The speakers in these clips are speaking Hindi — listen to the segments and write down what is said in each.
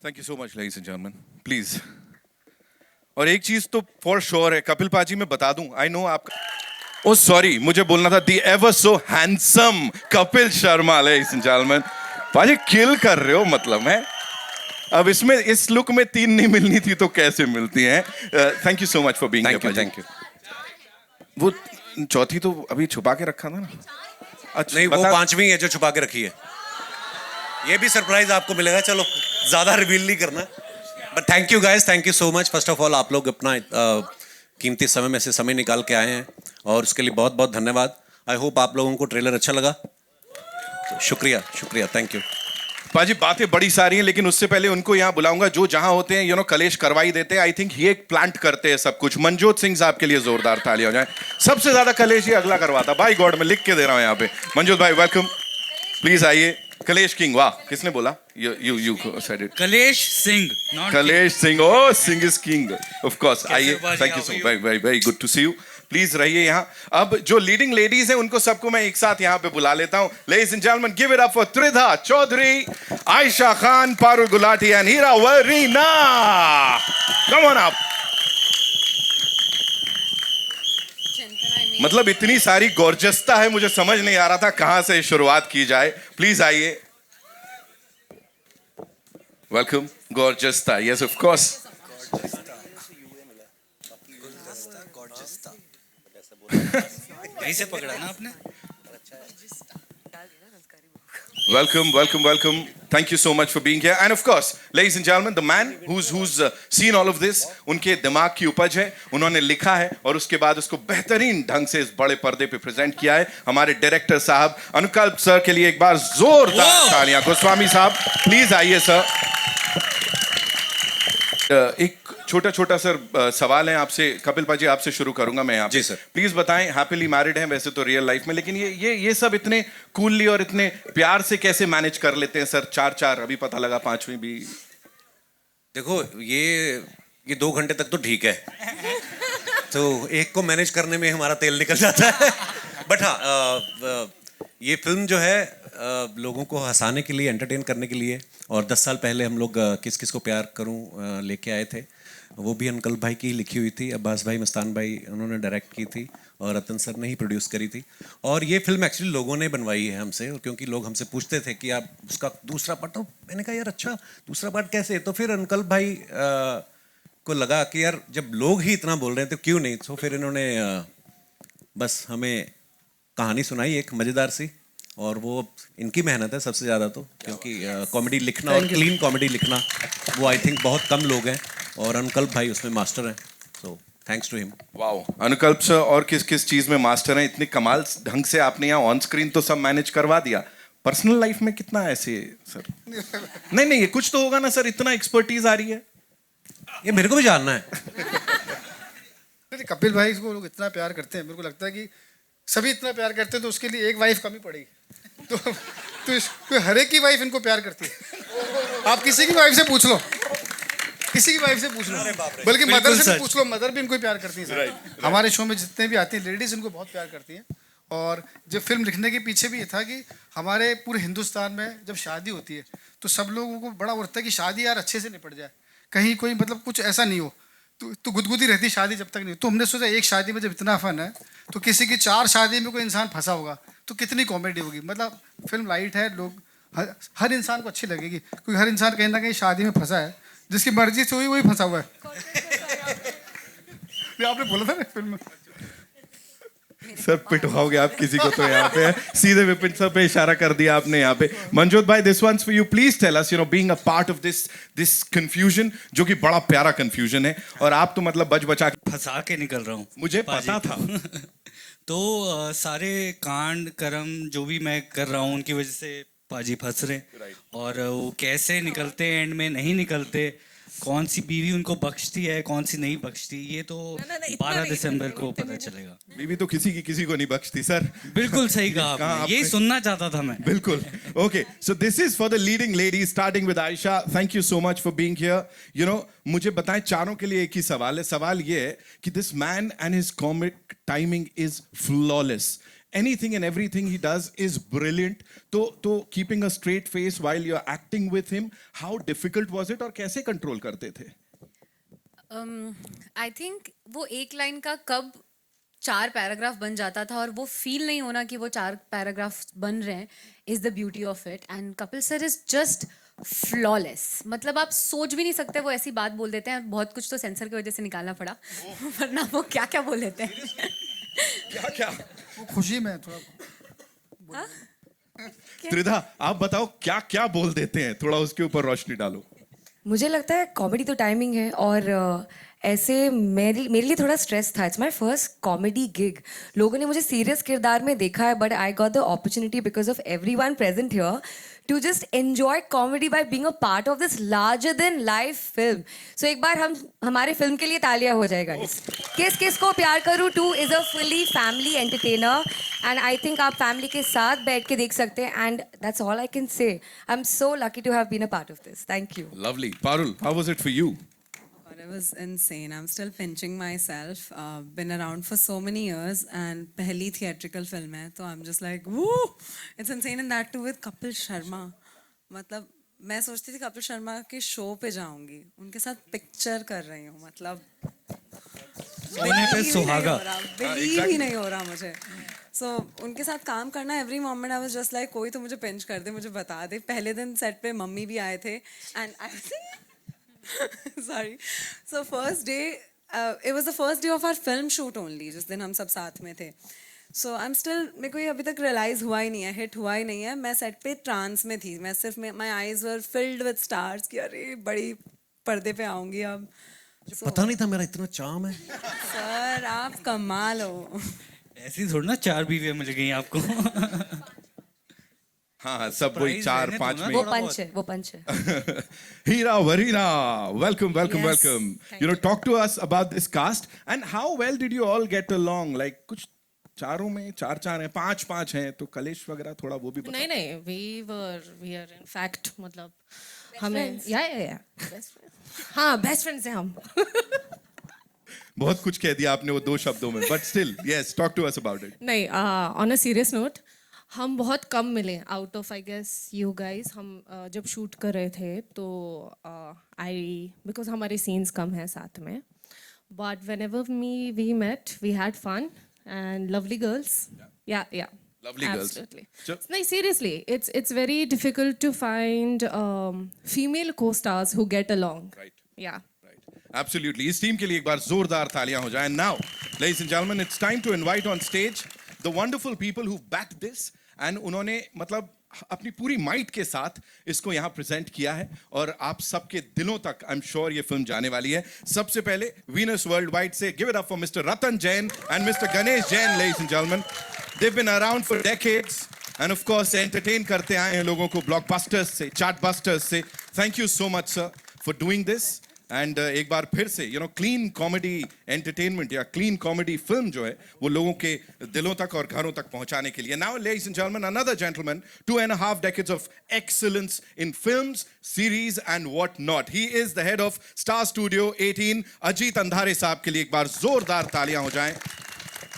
Thank you so much ladies and gentleman please. और एक चीज तो फॉर श्योर है, कपिल पाजी मैं बता दूं, आई नो आपका, ओ सॉरी मुझे बोलना था, the ever so handsome Kapil Sharma ladies and gentleman. Paaji kill कर रहे हो मतलब है। अब इसमें इस लुक में 3 नहीं मिलनी थी तो कैसे मिलती हैं। Thank you so much for being here. Thank you. वो चौथी तो अभी छुपा के रखा था ना। अच्छा नहीं, वो 5वीं है जो छुपा के रखी है। ये भी सरप्राइज आपको मिलेगा, चलो ज्यादा रिवील नहीं करना। But thank you guys, thank you so much. First of all आप लोग अपना कीमती समय में से समय निकाल के आए हैं और उसके लिए बहुत बहुत धन्यवाद। आई होप आप लोगों को ट्रेलर अच्छा लगा। तो शुक्रिया शुक्रिया, थैंक यू। पाजी बातें बड़ी सारी हैं, लेकिन उससे पहले उनको यहाँ बुलाऊंगा जो जहां होते हैं, यू नो कलेश करवाई देते हैं। आई थिंक ये एक प्लांट करते हैं सब कुछ। मनजोत सिंह साहब के लिए जोरदार ताली हो जाए। सबसे ज्यादा कलेश ये अगला करवाता, बाय गॉड मैं लिख के दे रहा हूं यहाँ पे। मनजोत भाई वेलकम, प्लीज आइए। कलेश किंग, वाह किसने बोला? You said it. Kalesh Singh, not Kalesh Singh, oh Singh is king of course. आइए, बाजी, thank you how so are you? Very very very good to see you. Please रहिए यहाँ। अब जो लीडिंग लेडीज हैं उनको सबको मैं एक साथ यहाँ पे बुला लेता हूँ। Ladies and gentleman give it up for Tridha Choudhury, Ayesha Khan, Parul Gulati and Heera Warina. Come on up. मतलब इतनी सारी गॉर्जसता है, मुझे समझ नहीं आ रहा था कहां से शुरुआत की जाए। प्लीज आइए। वेलकम गॉर्जसता, यस ऑफ कोर्स। यहीं से पकड़ा ना आपने। Welcome, welcome, welcome. Thank you so much for being here. And of course, ladies and gentlemen, the man who's seen all of this, उनके दिमाग की उपज है, उन्होंने लिखा है और उसके बाद उसको बेहतरीन ढंग से इस बड़े पर्दे पे प्रेजेंट किया है हमारे डायरेक्टर साहब अनुकल्प सर के लिए एक बार जोरदार तालियां। गोस्वामी साहब प्लीज आइए सर। एक छोटा छोटा सर सवाल है आपसे, कपिल पाजी आपसे शुरू करूंगा मैं यहाँ। जी सर। प्लीज बताएं, हैप्पीली मैरिड हैं वैसे तो रियल लाइफ में, लेकिन ये सब इतने कूलली और इतने प्यार से कैसे मैनेज कर लेते हैं सर? 4 अभी पता लगा 5वीं भी। देखो ये 2 घंटे तक तो ठीक है, तो एक को मैनेज करने में हमारा तेल निकल जाता है। बट हाँ, ये फिल्म जो है लोगों को हंसाने के लिए, एंटरटेन करने के लिए, और 10 साल पहले हम लोग किस किस को प्यार करूं लेके आए थे। वो भी अनुकल्प भाई की ही लिखी हुई थी, अब्बास भाई, मस्तान भाई उन्होंने डायरेक्ट की थी और रतन सर ने ही प्रोड्यूस करी थी। और ये फिल्म एक्चुअली लोगों ने बनवाई है हमसे, क्योंकि लोग हमसे पूछते थे कि आप उसका दूसरा पार्ट, तो मैंने कहा यार अच्छा दूसरा पार्ट कैसे? तो फिर अनुकल्प भाई को लगा कि यार जब लोग ही इतना बोल रहे हैं तो क्यों नहीं। तो फिर इन्होंने बस हमें कहानी सुनाई एक मज़ेदार सी, और वो इनकी मेहनत है सबसे ज़्यादा तो, क्योंकि कॉमेडी लिखना और क्लीन कॉमेडी लिखना वो आई थिंक बहुत कम लोग हैं, और अनुकल्प भाई उसमें मास्टर हैं। So thanks to him. Wow Anukalp sir, और किस किस चीज में मास्टर हैं? इतने कमाल ढंग से आपने यहाँ ऑन स्क्रीन तो सब मैनेज करवा दिया, पर्सनल लाइफ में कितना ऐसे सर? नहीं ये कुछ तो होगा ना सर, इतना एक्सपर्टीज आ रही है। ये मेरे को भी जानना है। कपिल भाई को लोग इतना प्यार करते हैं, मेरे को लगता है कि सभी इतना प्यार करते हैं तो उसके लिए एक वाइफ कमी पड़ेगी। तो हर एक की वाइफ इनको प्यार करती है। आप किसी की वाइफ से पूछ लो, किसी की वाइफ से पूछ लो, बल्कि मदर से भी पूछ लो, मदर भी इनको ही प्यार करती है। हमारे शो में जितने भी आते हैं लेडीज इनको बहुत प्यार करती हैं। और जब फिल्म लिखने के पीछे भी ये था कि हमारे पूरे हिंदुस्तान में जब शादी होती है तो सब लोगों को बड़ा उड़ता है कि शादी यार अच्छे से निपट जाए, कहीं कोई मतलब कुछ ऐसा नहीं हो, तो गुदगुदी रहती शादी जब तक नहीं। तो हमने सोचा एक शादी में जब इतना फन है तो किसी की 4 शादी में कोई इंसान फंसा होगा तो कितनी कॉमेडी होगी। मतलब फिल्म लाइट है, लोग हर इंसान को अच्छी लगेगी, क्योंकि हर इंसान कहीं ना कहीं शादी में फंसा है, जिसकी मर्जी से हुई वही फंसा हुआ है। आपने बोला था ना फिल्म में सर पिटवाओगे आप किसी को तो यहाँ पे सीधे विपिन सर पे इशारा कर दिया आपने यहाँ पे। मनजोत भाई this one's for you, please tell us, you know being a part of this confusion, जो कि बड़ा प्यारा कंफ्यूजन है, और आप तो मतलब बच बचा के फंसा के निकल रहा हूँ। मुझे पता था। तो सारे कांड कर्म जो भी मैं कर रहा हूँ उनकी वजह से पाजी फंस रहे, और वो कैसे निकलते हैं, एंड में नहीं निकलते, कौन सी बीवी उनको बख्शती है कौन सी नहीं बख्शती, ये तो 12 दिसंबर को पता चलेगा। बीवी तो किसी की किसी को नहीं बख्शती सर। बिल्कुल सही कहा आपने, यही सुनना चाहता था मैं। बिल्कुल। Okay, so this is for the leading lady starting with Ayesha. Thank you so much for being here. You know मुझे बताएं, चारों के लिए एक ही सवाल है। सवाल ये है कि this man and his comic timing is flawless. Anything and everything he does is brilliant. तो keeping a straight face while you're acting with him, how difficult was it और कैसे control करते थे? आई थिंक वो एक लाइन का कब 4 पैराग्राफ बन जाता था और वो फील नहीं होना कि वो 4 पैराग्राफ बन रहे हैं is the beauty of it. And Kapil sir is just flawless. मतलब आप सोच भी नहीं सकते वो ऐसी बात बोल देते हैं. बहुत कुछ तो सेंसर की वजह से निकालना पड़ा वरना वो क्या क्या बोल देते हैं. क्या क्या? वो खुशी में थोड़ा त्रिधा, आप बताओ क्या क्या बोल देते हैं, थोड़ा उसके ऊपर रोशनी डालो. मुझे लगता है कॉमेडी तो टाइमिंग है और ऐसे मेरे लिए थोड़ा स्ट्रेस था. It's my first comedy gig. लोगों ने मुझे सीरियस किरदार में देखा है but I got the opportunity because of everyone present here to just enjoy comedy by being a part of this larger than life film. So एक बार हमारे फिल्म के लिए तालियां हो जाएगा. किस किस को प्यार करूं 2 is a fully family entertainer and I think आप फैमिली के साथ बैठ के देख सकते हैं and that's all I can say. I am so lucky to have been a part of this. Thank you. Lovely. Parul, how was it for you? God, it was insane. I'm still pinching myself. Been around for so many years and पहली theatrical film है तो I'm just like woo! It's insane and that too with Kapil Sharma. मतलब मैं सोचती थी कपिल शर्मा के शो पे जाऊंगी, उनके साथ पिक्चर कर रही हूँ. मतलब सोने पे सुहागा. बिलीव ही नहीं हो रहा मुझे. सो उनके साथ काम करना every moment I was just like कोई तो मुझे पिंच कर दे, मुझे बता दे. पहले दिन सेट पे मम्मी भी आए थे and I sorry. So first day, it was the first day of our film shoot only. जिस दिन हम सब साथ में थे. So I'm still, मेरे को ये अभी तक realize हुआ ही नहीं है, hit हुआ ही नहीं है. मैं set पे trance में थी. मैं सिर्फ my eyes were filled with stars कि अरे बड़ी पर्दे पे आऊँगी अब. पता नहीं था मेरा इतना चार्म है. सर आप कमाल हो. ऐसी थोड़ी ना 4 बीवियां मिल गई आपको. हाँ, सब वही Surprise 4-5 रहने में. दो वो पंच है, वो पंच है. Hira Varina, welcome, welcome, Yes, welcome. thank You know, you. talk to us about this cast and how well did you all get along? Like कुछ चारों में 4 हैं, 5 हैं, तो कलेश वगैरह थोड़ा वो भी बताओ. नहीं नहीं वी आर इन फैक्ट मतलब हमें या हाँ बेस्ट फ्रेंड्स हैं हम. बहुत कुछ कह दिया आपने वो 2 शब्दों में, but still, yes, talk to us about it. नहीं ऑन अ सीरियस नोट हम बहुत कम मिले out of I guess you guys. हम जब शूट कर रहे थे तो आई बिकॉज हमारे सीन्स कम हैं साथ में but whenever we met we had fun and lovely girls. या Lovely girls. Absolutely. So- No, seriously, it's very difficult to find female co-stars who get along. Right. Yeah. Right. Absolutely. इस टीम के लिए एक बार जोरदार तालियां हो जाएं. Now, ladies and gentlemen, it's time to invite on stage the wonderful people who backed this and उन्होंने मतलब अपनी पूरी माइट के साथ इसको यहाँ प्रेजेंट किया है और आप सबके दिलों तक आई एम श्योर ये फिल्म जाने वाली है. सबसे पहले वीनस वर्ल्ड वाइड से give it up for mister Ratan Jain and mister Ganesh Jain. Ladies and gentleman, they've been around for decades and of course entertain करते आए हैं लोगों को ब्लॉकबस्टर्स से, चार्टबस्टर्स से. Thank you so much sir for doing this and एक बार फिर से क्लीन कॉमेडी एंटरटेनमेंट या क्लीन कॉमेडी फिल्म जो है वो लोगों के दिलों तक और घरों तक पहुंचाने के लिए. Now ladies and gentleman, another gentleman, 2.5 decades of excellence in films, series and what not. He is the head of Star Studio 18. Ajit अंधारे साहब के लिए एक बार जोरदार तालियां हो जाएं.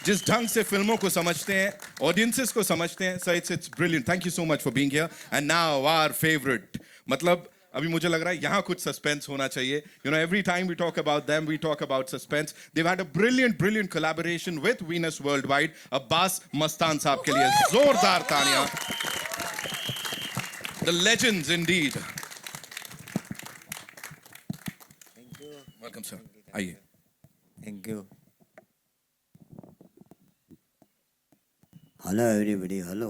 जिस ढंग से फिल्मों को समझते हैं, ऑडियंसेस को समझते हैं. So it's brilliant. Thank you so much for being here. And now our favourite, मतलब अभी मुझे लग रहा है यहाँ कुछ सस्पेंस होना चाहिए. Every time we talk about them we talk about suspense. Dev had a brilliant collaboration with Venus worldwide. Abbas Mastan साहब के लिए जोरदार तालियां. The legends indeed. Welcome sir, आइए. Thank you. Hello everybody, hello.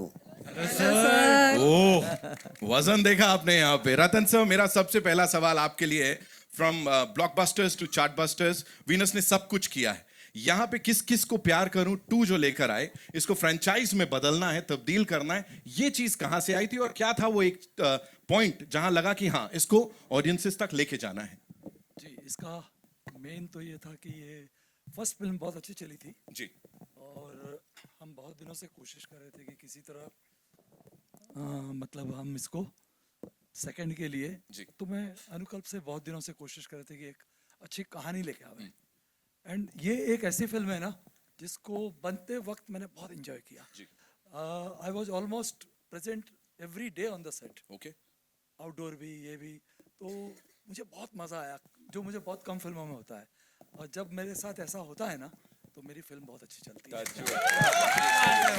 वजन देखा आपने यहाँ पे. रतन सर, मेरा सबसे पहला सवाल आपके लिए है. From blockbusters to chartbusters, Venus ने सब कुछ किया है. यहाँ पे किस किस को प्यार करूं 2 जो लेकर आए, इसको फ्रेंचाइज में बदलना है, तब्दील करना है. ये चीज कहाँ से आई थी और क्या था वो एक पॉइंट जहां लगा कि हाँ इसको ऑडियंसेस तक लेके जाना है? जी, इसका मेन तो ये था कि ये फर्स्ट फिल्म बहुत अच्छी चली थी जी. और हम बहुत दिनों से कोशिश कर रहे थे कि किसी तरह मतलब हम इसको सेकंड के लिए जी. तो मैं अनुकल्प से बहुत दिनों से कोशिश कर रहे थे कि एक अच्छी कहानी लेके आवे. एंड ये एक ऐसी फिल्म है ना जिसको बनते वक्त मैंने बहुत एंजॉय किया। I was almost present every day on the set, okay, outdoor भी ये भी, तो मुझे बहुत मज़ा आया, जो मुझे बहुत कम फिल्मों में होता है। और जब मेरे साथ ऐसा होता है ना, तो मेरी फिल्म बहुत अच्छी चलती है।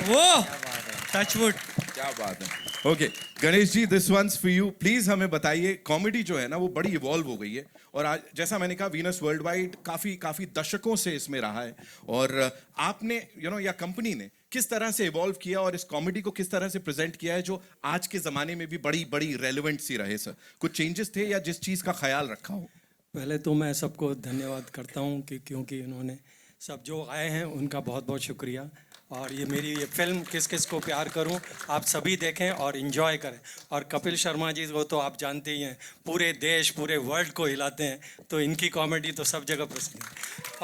वो टचवुड। क्या बात है। Okay Ganesh ji, this one's for you. Please हमें बताइए, कॉमेडी जो है ना वो बड़ी इवॉल्व हो गई है, और आज जैसा मैंने कहा वीनस वर्ल्ड वाइड काफी दशकों से इसमें रहा है, और आपने या कंपनी ने किस तरह से इवॉल्व किया और इस कॉमेडी को किस तरह से प्रेजेंट किया है जो आज के जमाने में भी बड़ी बड़ी रेलेवेंट सी रहे। सर, कुछ चेंजेस थे या जिस चीज का ख्याल रखा हो? पहले तो मैं सबको धन्यवाद करता हूँ कि क्योंकि इन्होंने सब जो आए हैं उनका बहुत बहुत शुक्रिया। और ये मेरी ये फिल्म किस किस को प्यार करूं, आप सभी देखें और इन्जॉय करें। और कपिल शर्मा जी को तो आप जानते ही हैं, पूरे देश पूरे वर्ल्ड को हिलाते हैं, तो इनकी कॉमेडी तो सब जगह प्रसिद्ध है।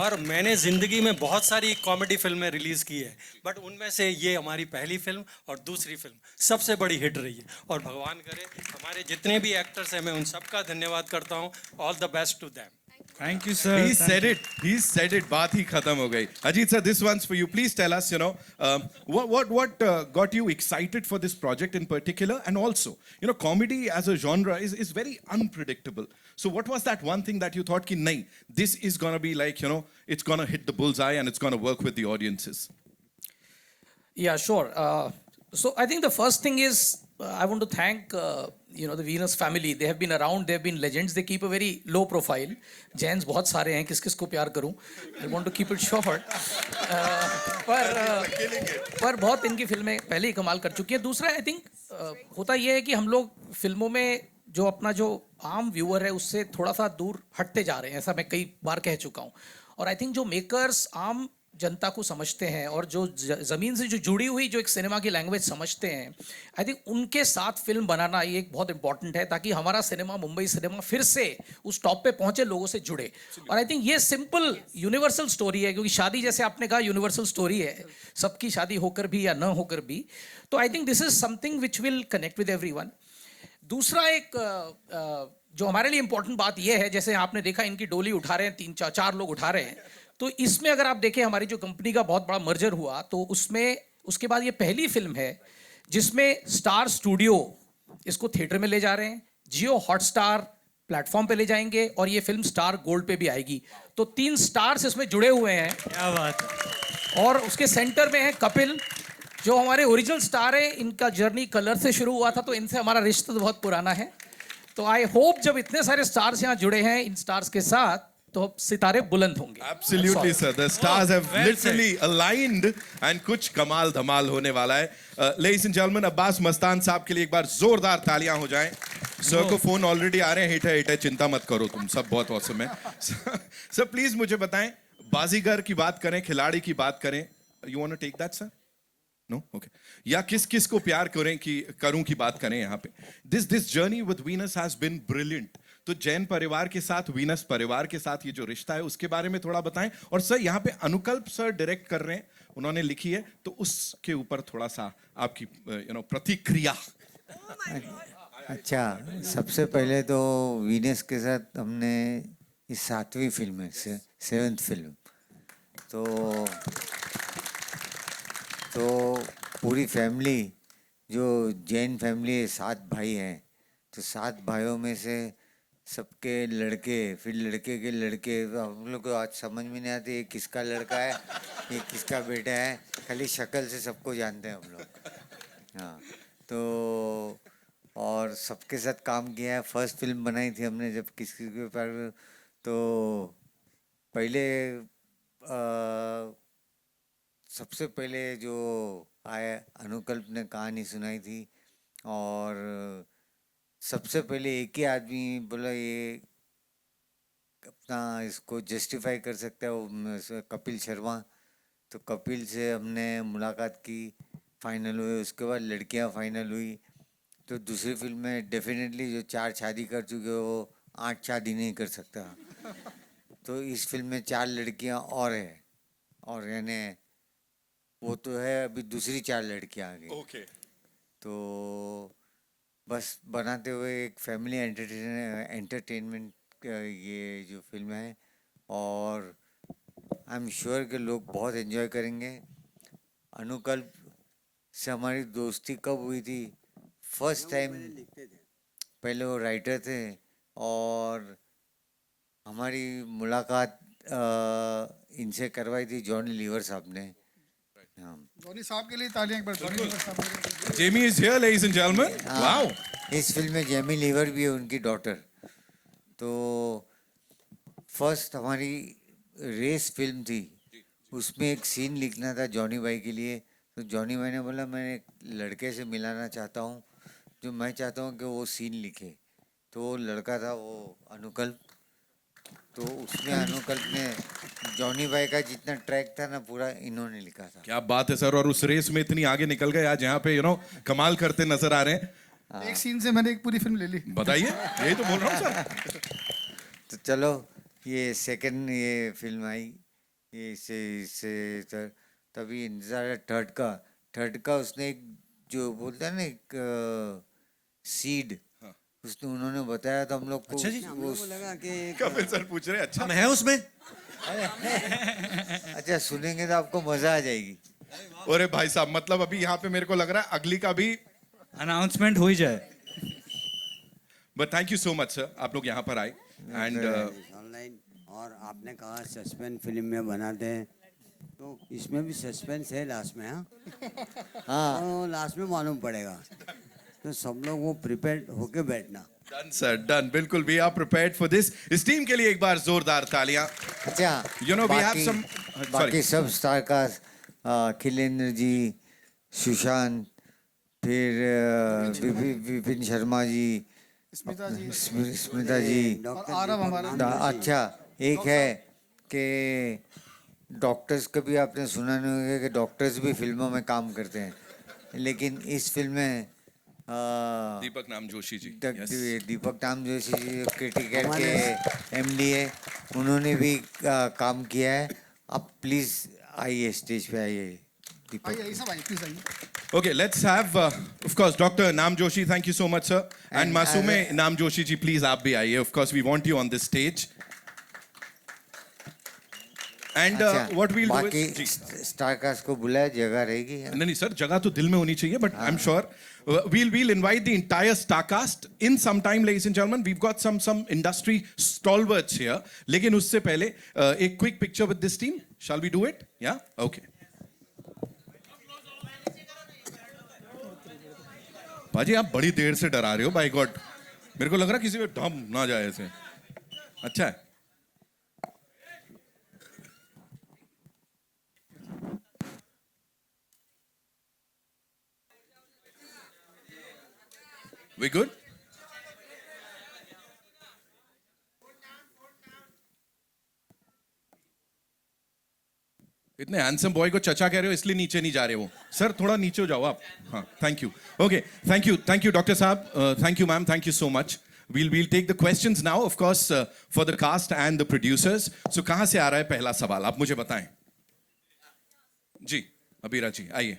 और मैंने ज़िंदगी में बहुत सारी कॉमेडी फिल्में रिलीज़ की है, बट उनमें से ये हमारी पहली फिल्म और दूसरी फिल्म सबसे बड़ी हिट रही है। और भगवान करे हमारे जितने भी एक्टर्स हैं, मैं उन सबका धन्यवाद करता हूँ। All the best to them. Thank you sir. He said it. He said it. बात ही खत्म हो गई। Ajit sir, this one's for you. Please tell us, what got you excited for this project in particular, and also, comedy as a genre is very unpredictable. So, what was that one thing that you thought कि नहीं, this is gonna be like, it's gonna hit the bullseye and it's gonna work with the audiences? Yeah, sure. So I think the first thing is I want to thank the Venus family. They have been around. They have been legends. They keep a very low profile. Jains बहुत सारे हैं, किस किस को प्यार करूं? I want to keep it short. पर बहुत इनकी फिल्में पहले ही कमाल कर चुकी हैं। दूसरा आई थिंक होता ये है कि हम लोग फिल्मों में जो अपना जो आम व्यूअर है उससे थोड़ा सा दूर हटते जा रहे हैं, ऐसा मैं कई बार कह चुका हूँ। और आई थिंक जो मेकर्स आम जनता को समझते हैं और जो ज़मीन से जो जुड़ी हुई जो एक सिनेमा की लैंग्वेज समझते हैं, आई थिंक उनके साथ फिल्म बनाना ये एक बहुत इंपॉर्टेंट है, ताकि हमारा सिनेमा, मुंबई सिनेमा फिर से उस टॉप पे पहुंचे, लोगों से जुड़े। और आई थिंक ये सिंपल यूनिवर्सल स्टोरी है, क्योंकि शादी जैसे आपने कहा यूनिवर्सल स्टोरी है, सबकी शादी होकर भी या न होकर भी। तो I think this is something which will connect with everyone. दूसरा एक जो हमारे लिए इंपॉर्टेंट बात यह है, जैसे आपने देखा इनकी डोली उठा रहे हैं, 3-4 लोग उठा रहे हैं, तो इसमें अगर आप देखें हमारी जो कंपनी का बहुत बड़ा मर्जर हुआ, तो उसमें उसके बाद ये पहली फिल्म है जिसमें स्टार स्टूडियो इसको थिएटर में ले जा रहे हैं, जियो हॉटस्टार प्लेटफॉर्म पे ले जाएंगे, और ये फिल्म स्टार गोल्ड पे भी आएगी। तो 3 स्टार्स इसमें जुड़े हुए हैं। क्या बात है। और उसके सेंटर में है कपिल, जो हमारे ओरिजिनल स्टार है। इनका जर्नी कलर से शुरू हुआ था, तो इनसे हमारा रिश्ता तो बहुत पुराना है। तो आई होप जब इतने सारे स्टार्स यहाँ जुड़े हैं इन स्टार्स के साथ, तो सितारे बुलंद होंगे। Absolutely sir, the stars have well literally aligned and कुछ कमाल धमाल होने वाला है। Ladies and gentlemen, Abbas Mastan साहब के लिए एक बार जोरदार तालियां हो जाएं। सर को फोन ऑलरेडी आ रहे हैं, हिट है, चिंता मत करो तुम, सब बहुत औसम है। सर प्लीज मुझे बताएं, बाजीगर की बात करें, खिलाड़ी की बात करें, you want to take that sir? No, okay. या किस किस को प्यार करूं की बात करें यहाँ पे। This journey with Venus has been brilliant. तो जैन परिवार के साथ, वीनस परिवार के साथ ये जो रिश्ता है उसके बारे में थोड़ा बताएं। और सर यहाँ पे अनुकल्प सर डायरेक्ट कर रहे हैं, उन्होंने लिखी है, तो उसके ऊपर थोड़ा सा आपकी प्रतिक्रिया। अच्छा, सबसे पहले तो वीनस के साथ हमने इस 7वीं फिल्म है, 7th फिल्म, तो पूरी फैमिली, जो जैन फैमिली है, 7 भाई हैं, तो 7 भाइयों में से सबके लड़के, फिर लड़के के लड़के, हम लोग को आज समझ में नहीं आती ये किसका लड़का है, ये किसका बेटा है, खाली शक्ल से सबको जानते हैं हम लोग। हाँ, तो और सबके साथ काम किया है। फर्स्ट फिल्म बनाई थी हमने जब किसी के ऊपर, तो पहले सबसे पहले जो आया अनुकल्प ने कहानी सुनाई थी, और सबसे पहले एक ही आदमी बोला ये अपना इसको जस्टिफाई कर सकता है, वो कपिल शर्मा। तो कपिल से हमने मुलाकात की, फाइनल हुए, उसके बाद लड़कियां फाइनल हुई। तो दूसरी फिल्म में डेफिनेटली जो 4 शादी कर चुके हो, 8 शादी नहीं कर सकता। तो इस फिल्म में 4 लड़कियां और है, और यानी वो तो है, अभी दूसरी 4 लड़कियां आ गई। ओके। तो बस बनाते हुए एक फैमिली एंटरटेनमेंट ये जो फिल्म है, और आई एम श्योर कि लोग बहुत एंजॉय करेंगे। अनुकल्प से हमारी दोस्ती कब हुई थी? फर्स्ट टाइम, पहले वो राइटर थे और हमारी मुलाकात इनसे करवाई थी जॉनी लीवर साहब ने। हाँ। जॉनी साहब के लिए तालियां एक बार, जॉनी लीवर साहब के लिए। Jamie is here, ladies and gentlemen. Wow. इस फिल्म में जेमी लीवर भी है, उनकी डॉटर। तो फर्स्ट हमारी रेस फिल्म थी, उसमें एक सीन लिखना था जॉनी भाई के लिए। तो जॉनी भाई ने बोला मैं एक लड़के से मिलाना चाहता हूँ जो मैं चाहता हूँ कि वो सीन लिखे। तो वो लड़का था वो अनुकल्प। तो उसमें अनुकल्प ने जॉनी भाई का जितना ट्रैक था ना पूरा इन्होंने लिखा था। क्या बात है सर, और उस रेस में इतनी आगे निकल गए आज यहाँ पे कमाल करते नजर आ रहे हैं। एक सीन से मैंने एक पूरी फिल्म ले ली। बताइए, यही तो बोल रहा हूँ सर। तो चलो ये सेकंड ये फिल्म आई, ये इससे तभी इंतजार है थर्ड का उसने एक जो बोलता है ना एक सीड उसने उन्होंने बताया तो हम लोग को। अच्छा जी, वो लगा कि कपिल सर पूछ रहे हैं अच्छा हम हैं उसमें। अच्छा सुनेंगे तो आपको मजा आ जाएगी। अरे भाई साहब, मतलब अभी यहाँ पे मेरे को लग रहा है अगली का भी अनाउंसमेंट हो ही जाए। But thank you so much sir, आप लोग यहाँ पर आए एंड ऑनलाइन। और आपने कहा सस्पेंस फिल्म में बनाते हैं, तो इसमें भी सस्पेंस है लास्ट में। हाँ, तो लास्ट में मालूम पड़ेगा, तो सब लोग वो प्रिपेयर्ड होके बैठना। डन सर, डन, बिल्कुल। We are prepared for this. इस टीम के लिए एक बार जोरदार तालियां। अच्छा, वी हैव सम बाकी सब स्टार कास्ट, अखिलेंद्र जी, सुशांत, फिर विपिन शर्मा जी, स्मिता जी, आरव हमारा। अच्छा एक है कि डॉक्टर्स का भी आपने सुना नहीं होगा कि डॉक्टर्स भी फिल्मों में काम करते हैं, लेकिन इस फिल्म में दीपक नाम जोशी जी, दीपक नाम जोशी जी क्रिटिकेट के एमडी है, उन्होंने भी काम किया है। आप प्लीज आइए, स्टेज पे आइए दीपक। आइए सब आइए, प्लीज आइए। Okay, let's have, of course, Dr. Naam Joshi, thank you so much, sir. And Masume Naam Joshi ji, please, aap bhi aiye. Of course, we want you on this stage. And what we'll do बाकी is... स्टार कास्ट को बुलाया, जगह रहेगी। नहीं सर, जगह तो दिल में होनी चाहिए, but I'm sure we'll invite the entire star cast in some time, ladies and gentlemen. We've got some industry stalwarts here. लेकिन उससे पहले एक quick picture with this team. Shall we do it? Yeah? Okay. भाजी आप बड़ी देर से डरा रहे हो, बाय गॉड। मेरे को लग रहा किसी पे ढम ना जाए ऐसे। अच्छा है। We good? इतने हैंडसम बॉय को चचा कह रहे हो इसलिए नीचे नहीं जा रहे हो। सर थोड़ा नीचे हो जाओ आप। हाँ, thank you. Okay, thank you doctor साहब, thank you ma'am, thank you so much. We'll take the questions now, of course, for the cast and the producers. So कहाँ से आ रहा है पहला सवाल, आप मुझे बताएं। जी, अबीरा जी आइए।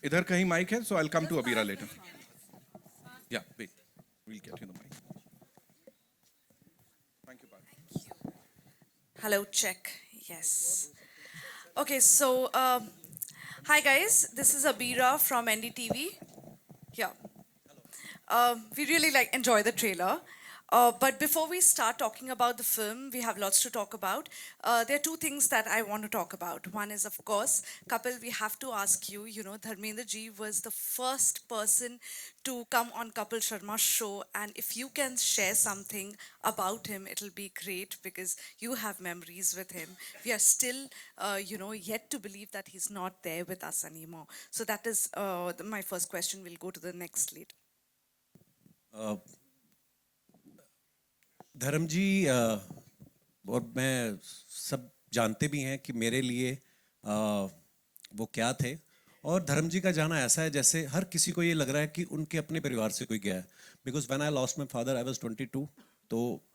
इधर कहीं माइक है, so I'll come to Abira later. Yeah, wait. We'll get you the mic. Thank you, Parth. Hello, check. Yes. Okay, so hi guys, this is Abira from NDTV. Yeah. We really enjoy the trailer. But before we start talking about the film, we have lots to talk about. There are two things that I want to talk about. One is, of course, Kapil, we have to ask you, Dharmendra ji was the first person to come on Kapil Sharma's show. And if you can share something about him, it'll be great because you have memories with him. We are still, yet to believe that he's not there with us anymore. So that is my first question. We'll go to the next lead. धर्म जी और मैं सब जानते भी हैं कि मेरे लिए वो क्या थे, और धर्म जी का जाना ऐसा है जैसे हर किसी को ये लग रहा है कि उनके अपने परिवार से कोई गया है। Because when I lost my father I was 22, तो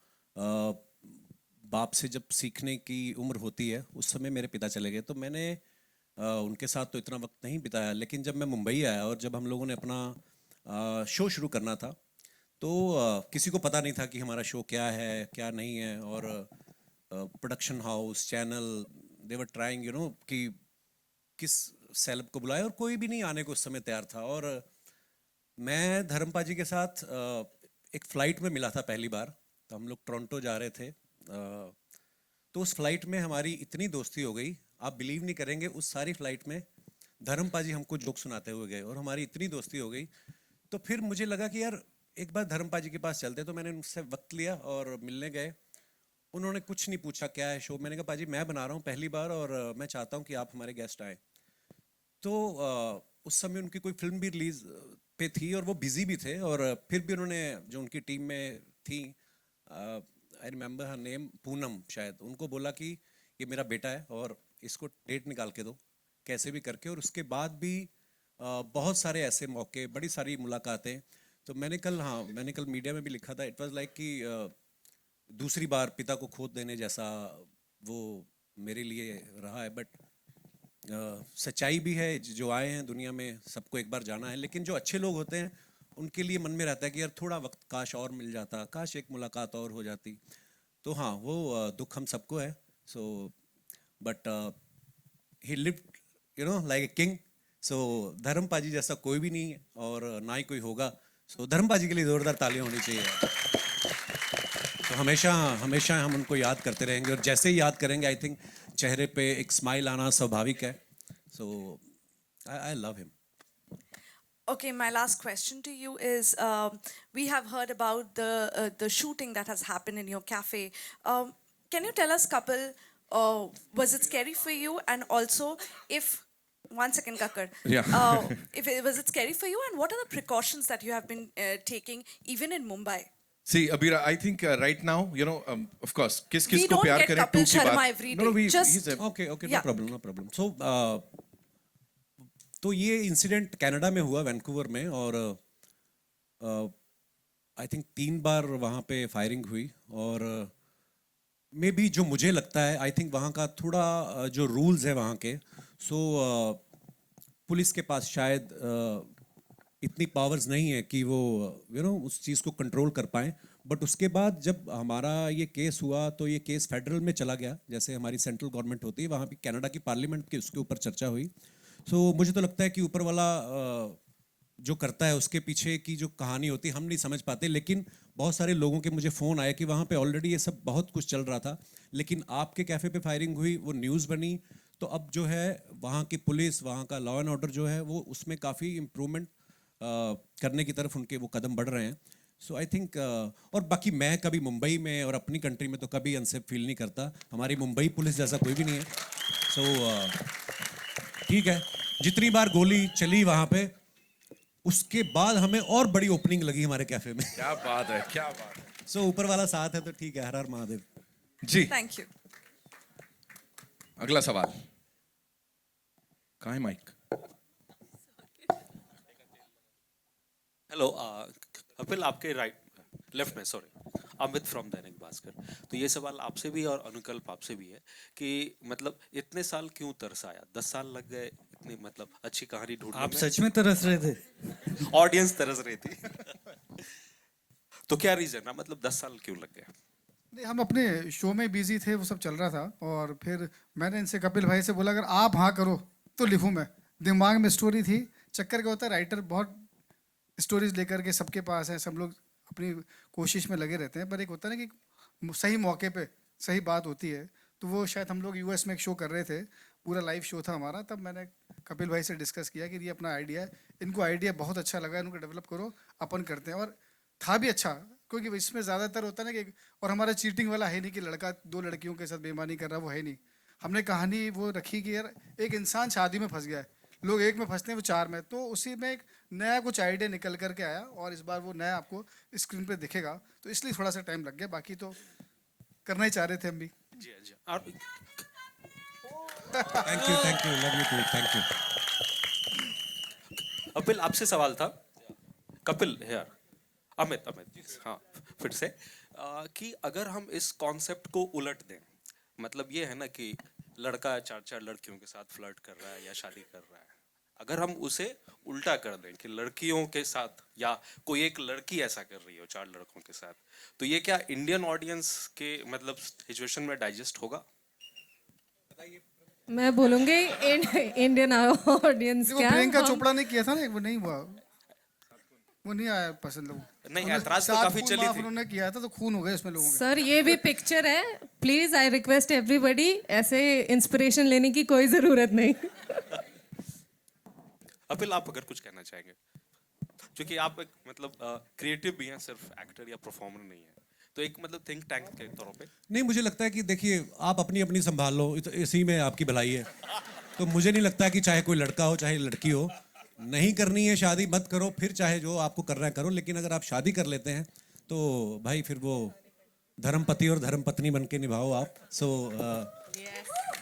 बाप से जब सीखने की उम्र होती है उस समय मेरे पिता चले गए, तो मैंने उनके साथ तो इतना वक्त नहीं बिताया। लेकिन जब मैं मुंबई आया और जब हम लोगों ने अपना शो शुरू करना था, तो किसी को पता नहीं था कि हमारा शो क्या है क्या नहीं है, और production house channel they were trying कि किस सेलेब को बुलाए, और कोई भी नहीं आने को उस समय तैयार था। और मैं धर्मपा जी के साथ एक फ़्लाइट में मिला था पहली बार, तो हम लोग टोरंटो जा रहे थे। तो उस फ्लाइट में हमारी इतनी दोस्ती हो गई, आप बिलीव नहीं करेंगे, उस सारी फ्लाइट में धर्मपा जी हमको जोक सुनाते हुए गए और हमारी इतनी दोस्ती हो गई। तो फिर मुझे लगा कि यार एक बार धर्मपा जी के पास चलते, तो मैंने उनसे वक्त लिया और मिलने गए। उन्होंने कुछ नहीं पूछा क्या है शो, मैंने कहा पाजी मैं बना रहा हूँ पहली बार और मैं चाहता हूँ कि आप हमारे गेस्ट आए। तो उस समय उनकी कोई फिल्म भी रिलीज पे थी और वो बिजी भी थे, और फिर भी उन्होंने जो उनकी टीम में थी, I remember her name, Poonam शायद, उनको बोला कि ये मेरा बेटा है और इसको डेट निकाल के दो कैसे भी करके। और उसके बाद भी बहुत सारे ऐसे मौके, बड़ी सारी मुलाकातें। तो मैंने कल मीडिया में भी लिखा था, इट वाज लाइक कि दूसरी बार पिता को खो देने जैसा वो मेरे लिए रहा है। बट सच्चाई भी है, जो आए हैं दुनिया में सबको एक बार जाना है, लेकिन जो अच्छे लोग होते हैं उनके लिए मन में रहता है कि यार थोड़ा वक्त काश और मिल जाता, काश एक मुलाकात और हो जाती। तो हाँ, वो दुख हम सबको है। So but he lived like a king. So Dharampa ji जैसा कोई भी नहीं है और ना ही कोई होगा। सो धर्मपा जी के लिए जोरदार तालियां होनी चाहिए। तो हमेशा हमेशा हम उनको याद करते रहेंगे, और जैसे ही याद करेंगे आई थिंक चेहरे पे एक स्माइल आना स्वाभाविक है। So I love him. Okay, my last question to you is, we have heard about the shooting that has happened in your cafe. Can you tell us, Kapil, was it scary for you? And also, if one second, Kakar. Yeah. Was it scary for you? And what are the precautions that you have been taking even in Mumbai? See, Abira, I think right now, of course, किस We को don't प्यार get करें Kapil टू की Sharma बात। every No, day. Just- he's a- okay no Yeah. Problem. So तो ये इंसिडेंट कनाडा में हुआ, वैंकूवर में, और आई थिंक 3 बार वहाँ पे फायरिंग हुई। और मे बी जो मुझे लगता है, आई थिंक वहाँ का थोड़ा जो रूल्स है वहाँ के, सो पुलिस के पास शायद इतनी पावर्स नहीं है कि वो उस चीज़ को कंट्रोल कर पाएँ। बट उसके बाद जब हमारा ये केस हुआ तो ये केस फेडरल में चला गया, जैसे हमारी सेंट्रल गवर्नमेंट होती है, वहाँ पे कनाडा की पार्लियामेंट की उसके ऊपर चर्चा हुई। सो मुझे तो लगता है कि ऊपर वाला जो करता है उसके पीछे की जो कहानी होती है हम नहीं समझ पाते। लेकिन बहुत सारे लोगों के मुझे फ़ोन आए कि वहाँ पे ऑलरेडी ये सब बहुत कुछ चल रहा था, लेकिन आपके कैफ़े पे फायरिंग हुई, वो न्यूज़ बनी। तो अब जो है वहाँ की पुलिस, वहाँ का लॉ एंड ऑर्डर जो है वो उसमें काफ़ी इम्प्रूवमेंट करने की तरफ उनके वो कदम बढ़ रहे हैं। सो आई थिंक और बाकी मैं कभी मुंबई में और अपनी कंट्री में तो कभी अनसेफ फील नहीं करता। हमारी मुंबई पुलिस जैसा कोई भी नहीं है। सो ठीक है, जितनी बार गोली चली वहाँ पे, उसके बाद हमें और बड़ी ओपनिंग लगी हमारे कैफे में। क्या बात है, क्या बात है। सो ऊपर वाला साथ है तो ठीक है। हर हर महादेव जी। Thank you. अगला सवाल कहाँ है माइक? हेलो कपिल, आपके लेफ्ट में, सॉरी, अमित फ्रॉम दैनिक भास्कर। तो ये सवाल आपसे भी और अनुकल्प आपसे भी है कि मतलब इतने साल क्यों तरस आया? 10 साल लग गए इतनी मतलब अच्छी कहानी ढूंढने आप में। सच में तरस रहे थे? ऑडियंस तरस रही थी। तो क्या रीजन है, मतलब 10 साल क्यों लग गए? नहीं, हम अपने शो में बिजी थे, वो सब चल रहा था। और फिर मैंने इनसे, कपिल भाई से बोला अगर आप हाँ करो तो लिखूँ मैं। दिमाग में स्टोरी थी। चक्कर क्या होता है, राइटर बहुत स्टोरीज लेकर के सबके पास है, सब लोग अपनी कोशिश में लगे रहते हैं, पर एक होता है ना कि सही मौके पे सही बात होती है। तो वो शायद हम लोग यूएस में एक शो कर रहे थे, पूरा लाइव शो था हमारा, तब मैंने कपिल भाई से डिस्कस किया कि ये अपना आइडिया है, इनको आइडिया बहुत अच्छा लगा, इनको डेवलप करो, अपन करते हैं। और था भी अच्छा, क्योंकि इसमें ज़्यादातर होता है ना कि, और हमारा चीटिंग वाला है नहीं कि लड़का 2 लड़कियों के साथ बेईमानी कर रहा, वो है नहीं। हमने कहानी वो रखी कि यार एक इंसान शादी में फंस गया है, लोग एक में फंसते हैं, वो 4 में, तो उसी में एक नया कुछ आइडिया निकल करके आया, और इस बार वो नया आपको स्क्रीन पे दिखेगा। तो इसलिए थोड़ा सा टाइम लग गया, बाकी तो करना ही चाह रहे थे हम भी। जी जी। और thank you love you too, thank you. Kapil, आपसे सवाल था। कपिल यार, अमित जी, हाँ फिर से कि अगर हम इस कॉन्सेप्ट को उलट दें, मतलब ये है ना कि लड़का 4 लड़कियों के साथ फ्लर्ट कर रहा है या शादी कर रहा है, अगर हम उसे उल्टा कर दें कि लड़कियों के साथ या कोई एक लड़की ऐसा कर रही हो 4 लड़कों के साथ, तो ये क्या इंडियन ऑडियंस के मतलब सिचुएशन में डाइजेस्ट होगा? मैं बोलूँगी इंडियन ऑडियंस वो क्या प्रियंका हम- चोपड़ा ने किया था ना, वो नहीं हुआ, वो नहीं आया पसंद लोगों को। नहीं, उन्होंने ऐतराज तो 7 काफी खून चली माफ थी। उन्होंने किया था तो खून हो गए इसमें लोगों के। सर ये भी पिक्चर है, प्लीज आई रिक्वेस्ट एवरीबॉडी, ऐसे इंस्पिरेशन लेने की कोई जरूरत नहीं। अपिल, आप अगर कुछ कहना चाहेंगे, क्योंकि आप एक मतलब क्रिएटिव भी हैं, सिर्फ एक्टर या परफॉर्मर नहीं है, तो एक मतलब थिंक टैंक के तौर पे। नहीं, मुझे लगता है कि देखिए आप अपनी अपनी संभाल लो, इसी में आपकी भलाई है। तो मुझे नहीं लगता कि चाहे कोई लड़का हो चाहे लड़की हो, नहीं करनी है शादी मत करो, फिर चाहे जो आपको करना है करो, लेकिन अगर आप शादी कर लेते हैं तो भाई फिर वो धर्मपति और धर्मपत्नी बन के निभाओ आप। सो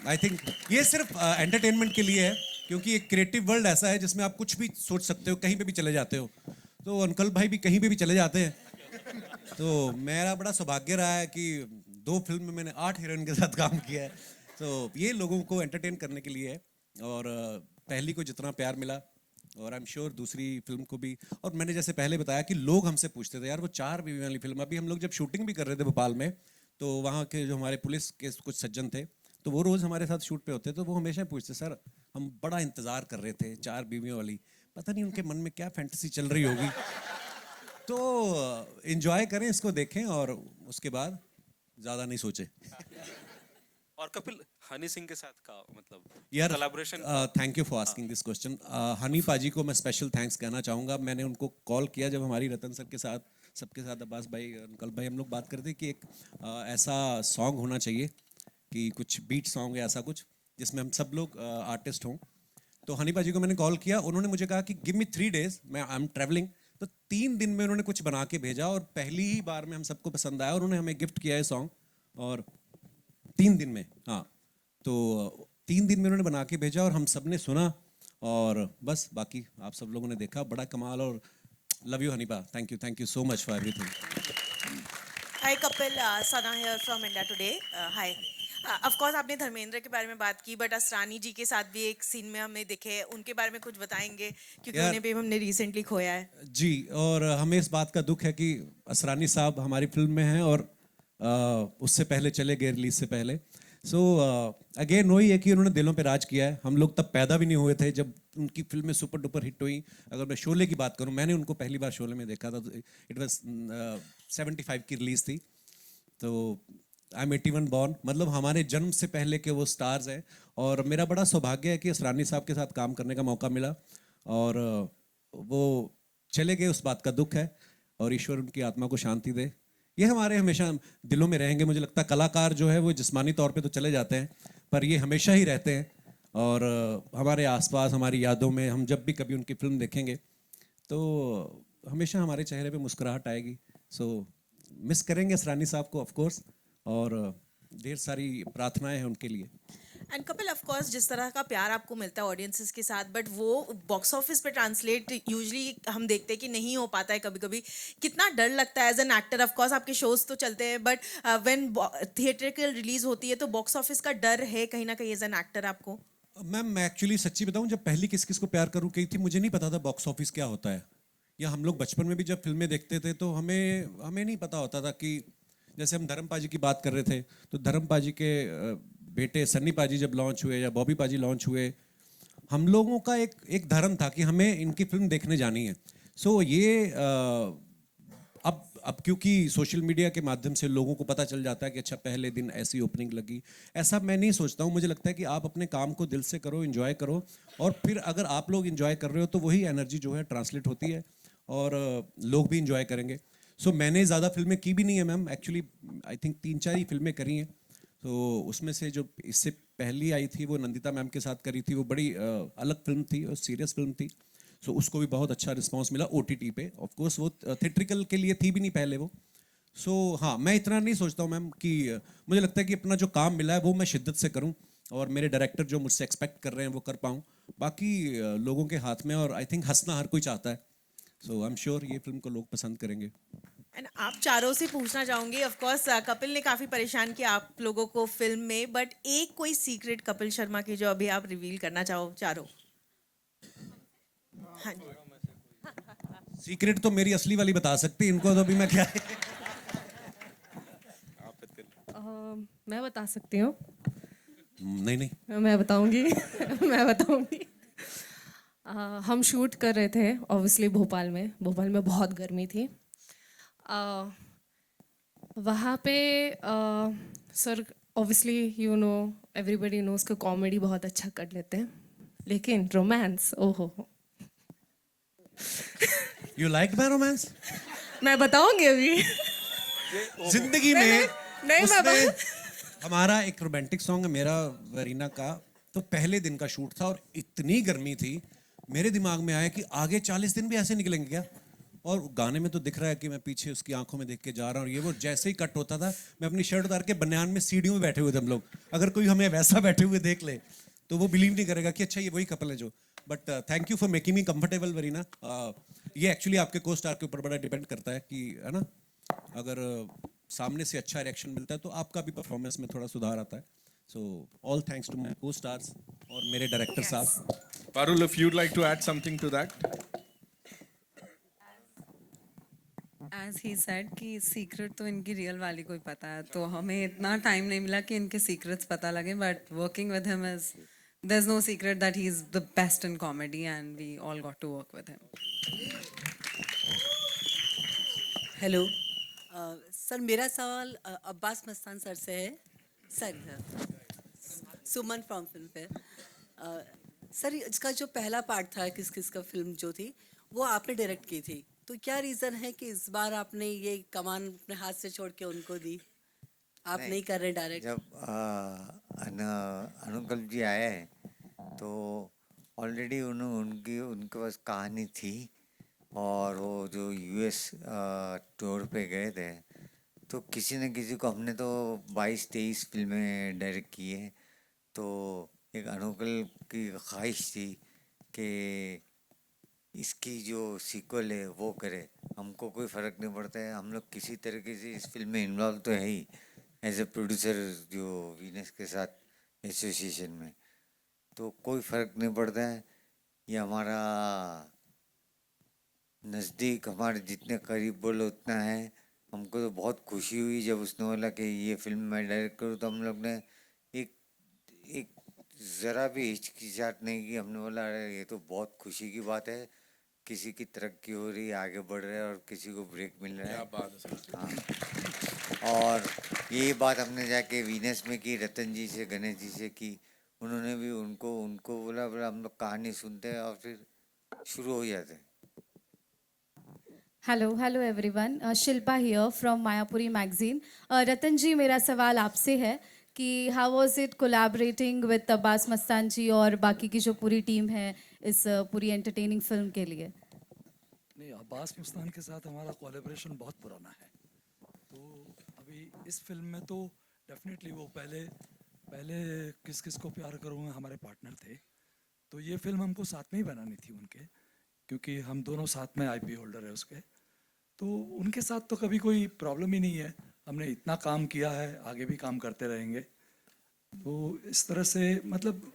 आई थिंक ये सिर्फ एंटरटेनमेंट के लिए है, क्योंकि एक क्रिएटिव वर्ल्ड ऐसा है जिसमें आप कुछ भी सोच सकते हो, कहीं पे भी चले जाते हो। तो अंकल भाई भी कहीं पे भी चले जाते हैं। तो मेरा बड़ा सौभाग्य रहा है कि 2 फिल्म में मैंने 8 हीरोइन के साथ काम किया है। तो ये लोगों को एंटरटेन करने के लिए है, और पहली को जितना प्यार मिला, और आई एम श्योर दूसरी फिल्म को भी। और मैंने जैसे पहले बताया कि लोग हमसे पूछते थे यार वो 4 बीवी वाली फिल्म, अभी हम लोग जब शूटिंग भी कर रहे थे भोपाल में, तो वहाँ के जो हमारे पुलिस के कुछ सज्जन थे, तो वो रोज़ हमारे साथ शूट पे होते, तो वो हमेशा पूछते सर हम बड़ा इंतज़ार कर रहे थे 4 बीवियों वाली, पता नहीं उनके मन में क्या फैंटेसी चल रही होगी। तो एंजॉय करें, इसको देखें और उसके बाद ज़्यादा नहीं सोचें। और कपिल, हनी सिंह के साथ का मतलब यार collaboration. Thank you for asking this question. Honey पाजी को मैं स्पेशल थैंक्स कहना चाहूँगा। मैंने उनको कॉल किया जब हमारी रतन सर के साथ, सबके साथ, अब्बास भाई, अंकल भाई, हम लोग बात करते कि एक ऐसा सॉन्ग होना चाहिए कि कुछ बीट सॉन्ग या ऐसा कुछ जिसमें हम सब लोग आर्टिस्ट हों। तो हनी पाजी को मैंने कॉल किया, उन्होंने मुझे कहा कि गिव मी 3 days, मैं आई एम ट्रैवलिंग। तो 3 दिन में उन्होंने कुछ बना के भेजा, और पहली ही बार में हम सबको पसंद आया, और उन्होंने हमें गिफ्ट किया है सॉन्ग। और 3 दिन में, हाँ, तो 3 दिन में उन्होंने बना के भेजा और हम सब ने सुना, और बस बाकी आप सब लोगों ने देखा। बड़ा कमाल, और लव यू हनीपा, thank you so much for everything. Hi Kapil, Sana here from India Today. Hi. Of course आपने धर्मेंद्र के बारे में बात की, बट असरानी जी के साथ भी एक सीन में हमें दिखे, उनके बारे में कुछ बताएंगे, क्योंकि यार- उन्हें भी हमने रिसेंटली खोया है। जी, और हमें इस बात का दुख है कि असरानी साहब हमारी फिल्म में हैं, और उससे पहले चले गए रिलीज से पहले। सो अगेन वही है कि उन्होंने दिलों पे राज किया है। हम लोग तब पैदा भी नहीं हुए थे जब उनकी फिल्में सुपर डुपर हिट हुई। अगर मैं शोले की बात करूं, मैंने उनको पहली बार शोले में देखा था, इट वाज 75 की रिलीज थी। तो आई एम 81 बॉर्न, मतलब हमारे जन्म से पहले के वो स्टार्स हैं। और मेरा बड़ा सौभाग्य है कि असरानी साहब के साथ काम करने का मौका मिला, और वो चले गए, उस बात का दुख है, और ईश्वर उनकी आत्मा को शांति दे। ये हमारे हमेशा दिलों में रहेंगे। मुझे लगता है कलाकार जो है वो जिस्मानी तौर पे तो चले जाते हैं, पर ये हमेशा ही रहते हैं, और हमारे आसपास, हमारी यादों में। हम जब भी कभी उनकी फिल्म देखेंगे तो हमेशा हमारे चेहरे पे मुस्कुराहट आएगी। सो मिस करेंगे असरानी साहब को ऑफ कोर्स, और ढेर सारी प्रार्थनाएं हैं उनके लिए। एंड कपिल, ऑफ कोर्स जिस तरह का प्यार आपको मिलता है ऑडियंसेस के साथ, बट वो बॉक्स ऑफिस पे ट्रांसलेट यूजुअली हम देखते हैं कि नहीं हो पाता है कभी कभी। कितना डर लगता है as an actor? Of course आपके शोज तो चलते हैं, बट व्हेन थिएट्रिकल रिलीज होती है तो बॉक्स ऑफिस का डर है कहीं ना कहीं एज एन एक्टर आपको? मैम, मैं एक्चुअली सच्ची बताऊं, जब पहली किस किस को प्यार करूं कही थी, मुझे नहीं पता था बॉक्स ऑफिस क्या होता है। या हम लोग बचपन में भी जब फिल्में देखते थे तो हमें नहीं पता होता था कि, जैसे हम धर्म पाजी की बात कर रहे थे, तो धर्म पाजी के बेटे सन्नी पाजी जब लॉन्च हुए या बॉबी पाजी लॉन्च हुए, हम लोगों का एक धर्म था कि हमें इनकी फिल्म देखने जानी है। सो ये अब क्योंकि सोशल मीडिया के माध्यम से लोगों को पता चल जाता है कि अच्छा पहले दिन ऐसी ओपनिंग लगी, ऐसा मैं नहीं सोचता हूँ। मुझे लगता है कि आप अपने काम को दिल से करो, एंजॉय करो, और फिर अगर आप लोग एंजॉय कर रहे हो तो वही एनर्जी जो है ट्रांसलेट होती है, और लोग भी एंजॉय करेंगे। सो मैंने ज़्यादा फिल्में की भी नहीं है मैम, एक्चुअली आई थिंक 3-4 ही फिल्में करी हैं। तो उसमें से जो इससे पहली आई थी वो नंदिता मैम के साथ करी थी, वो बड़ी अलग फिल्म थी और सीरियस फिल्म थी। सो उसको भी बहुत अच्छा रिस्पांस मिला OTT पे। ऑफ कोर्स वो थिएट्रिकल के लिए थी भी नहीं पहले वो। सो हाँ, मैं इतना नहीं सोचता हूँ मैम कि मुझे लगता है कि अपना जो काम मिला है वो मैं शिद्दत से करूँ, और मेरे डायरेक्टर जो मुझसे एक्सपेक्ट कर रहे हैं वो कर पाऊँ। बाकी लोगों के हाथ में, और आई थिंक हंसना हर कोई चाहता है। सो आई एम श्योर ये फिल्म को लोग पसंद करेंगे। एंड आप चारों से पूछना चाहूंगी, ऑफ कोर्स कपिल ने काफी परेशान किया आप लोगों को फिल्म में, बट एक कोई सीक्रेट कपिल शर्मा की जो अभी आप रिवील करना चाहो चारों? हाँ जी। सीक्रेट तो मेरी असली वाली बता सकती, इनको तो अभी मैं क्या मैं बता सकती हूँ। नहीं नहीं मैं बताऊंगी मैं बताऊंगी। हम शूट कर रहे थे ऑब्वियसली भोपाल में बहुत गर्मी थी। वहाँ पे sir obviously you know everybody knows का कॉमेडी बहुत अच्छा कर लेते हैं, लेकिन रोमांस ओहो। You like my romance? मैं बताऊंगी अभी। जिंदगी में नहीं, उसने हमारा एक रोमांटिक सॉन्ग है मेरा वरीना का, तो पहले दिन का शूट था और इतनी गर्मी थी, मेरे दिमाग में आया कि आगे 40 दिन भी ऐसे निकलेंगे क्या। और गाने में तो दिख रहा है कि मैं पीछे उसकी आंखों में देख के जा रहा हूँ, ये वो जैसे ही कट होता था मैं अपनी शर्ट उतार के बनियान में सीढ़ियों में बैठे हुए थे हम लोग। अगर कोई हमें वैसा बैठे हुए देख ले तो वो बिलीव नहीं करेगा कि अच्छा ये वही कपल है जो। But thank you for making me comfortable Varina. ये एक्चुअली आपके को स्टार के ऊपर बड़ा डिपेंड करता है कि है ना, अगर सामने से अच्छा रिएक्शन मिलता है तो आपका भी परफॉर्मेंस में थोड़ा सुधार आता है। So all thanks to my costars और मेरे डायरेक्टर साहब। Parul, if you'd like to add something to that. As he said कि सीक्रेट तो इनकी रियल वाली को ही पता है, तो हमें इतना टाइम नहीं मिला कि इनके सीक्रेट्स पता लगे, but working with him is there is no secret that he is the best in comedy and we all got to work with him. Hello sir, मेरा सवाल अब्बास मस्तान सर से है। Sir Suman from Filmfare. सर इसका जो पहला पार्ट था किस किस का फिल्म जो थी वो आपने डायरेक्ट की थी, तो क्या रीज़न है कि इस बार आपने ये कमान अपने हाथ से छोड़ के उनको दी, आप नहीं कर रहे डायरेक्ट? जब अनुकल्प जी आए हैं तो ऑलरेडी उनके पास कहानी थी और वो जो यूएस टूर पे गए थे तो किसी न किसी को हमने तो 22-23 फिल्में डायरेक्ट की है, तो एक अनुकल्प की ख्वाहिश थी कि इसकी जो सीक्वल है वो करे। हमको कोई फ़र्क नहीं पड़ता है, हम लोग किसी तरीके से इस फिल्म में इन्वॉल्व तो है ही एज ए प्रोड्यूसर जो वीनस के साथ एसोसिएशन में, तो कोई फ़र्क नहीं पड़ता है। ये हमारा नज़दीक, हमारे जितने करीब बोलो उतना है। हमको तो बहुत खुशी हुई जब उसने बोला कि ये फिल्म मैं डायरेक्ट करूँ, तो हम लोग ने एक ज़रा भी हिचकिचाहट नहीं की। हमने बोला अरे ये तो बहुत खुशी की बात है, किसी की तरक्की हो रही है, आगे बढ़ रहा है और किसी को ब्रेक मिल रहा है। क्या बात है सर। हाँ, और ये बात हमने जाके वीनस में की, रतन जी से, गणेश जी से की। उन्होंने भी उनको बोला हम लोग कहानी सुनते हैं और फिर शुरू हो जाते हैं। Hello everyone, Shilpa here from Mayapuri magazine. Ratan ji, मेरा सवाल आपसे है कि how was it collaborating with Abbas Mastan ji और बाकी की जो पूरी टीम है इस पूरी एंटरटेनिंग फिल्म के लिए? नहीं, अब्बास मस्तान के साथ हमारा कोलैबोरेशन बहुत पुराना है, तो अभी इस फिल्म में तो डेफिनेटली वो पहले किस किस को प्यार करूँगा हमारे पार्टनर थे, तो ये फिल्म हमको साथ में ही बनानी थी उनके, क्योंकि हम दोनों साथ में आईपी होल्डर है उसके, तो उनके साथ तो कभी कोई प्रॉब्लम ही नहीं है। हमने इतना काम किया है, आगे भी काम करते रहेंगे। तो इस तरह से मतलब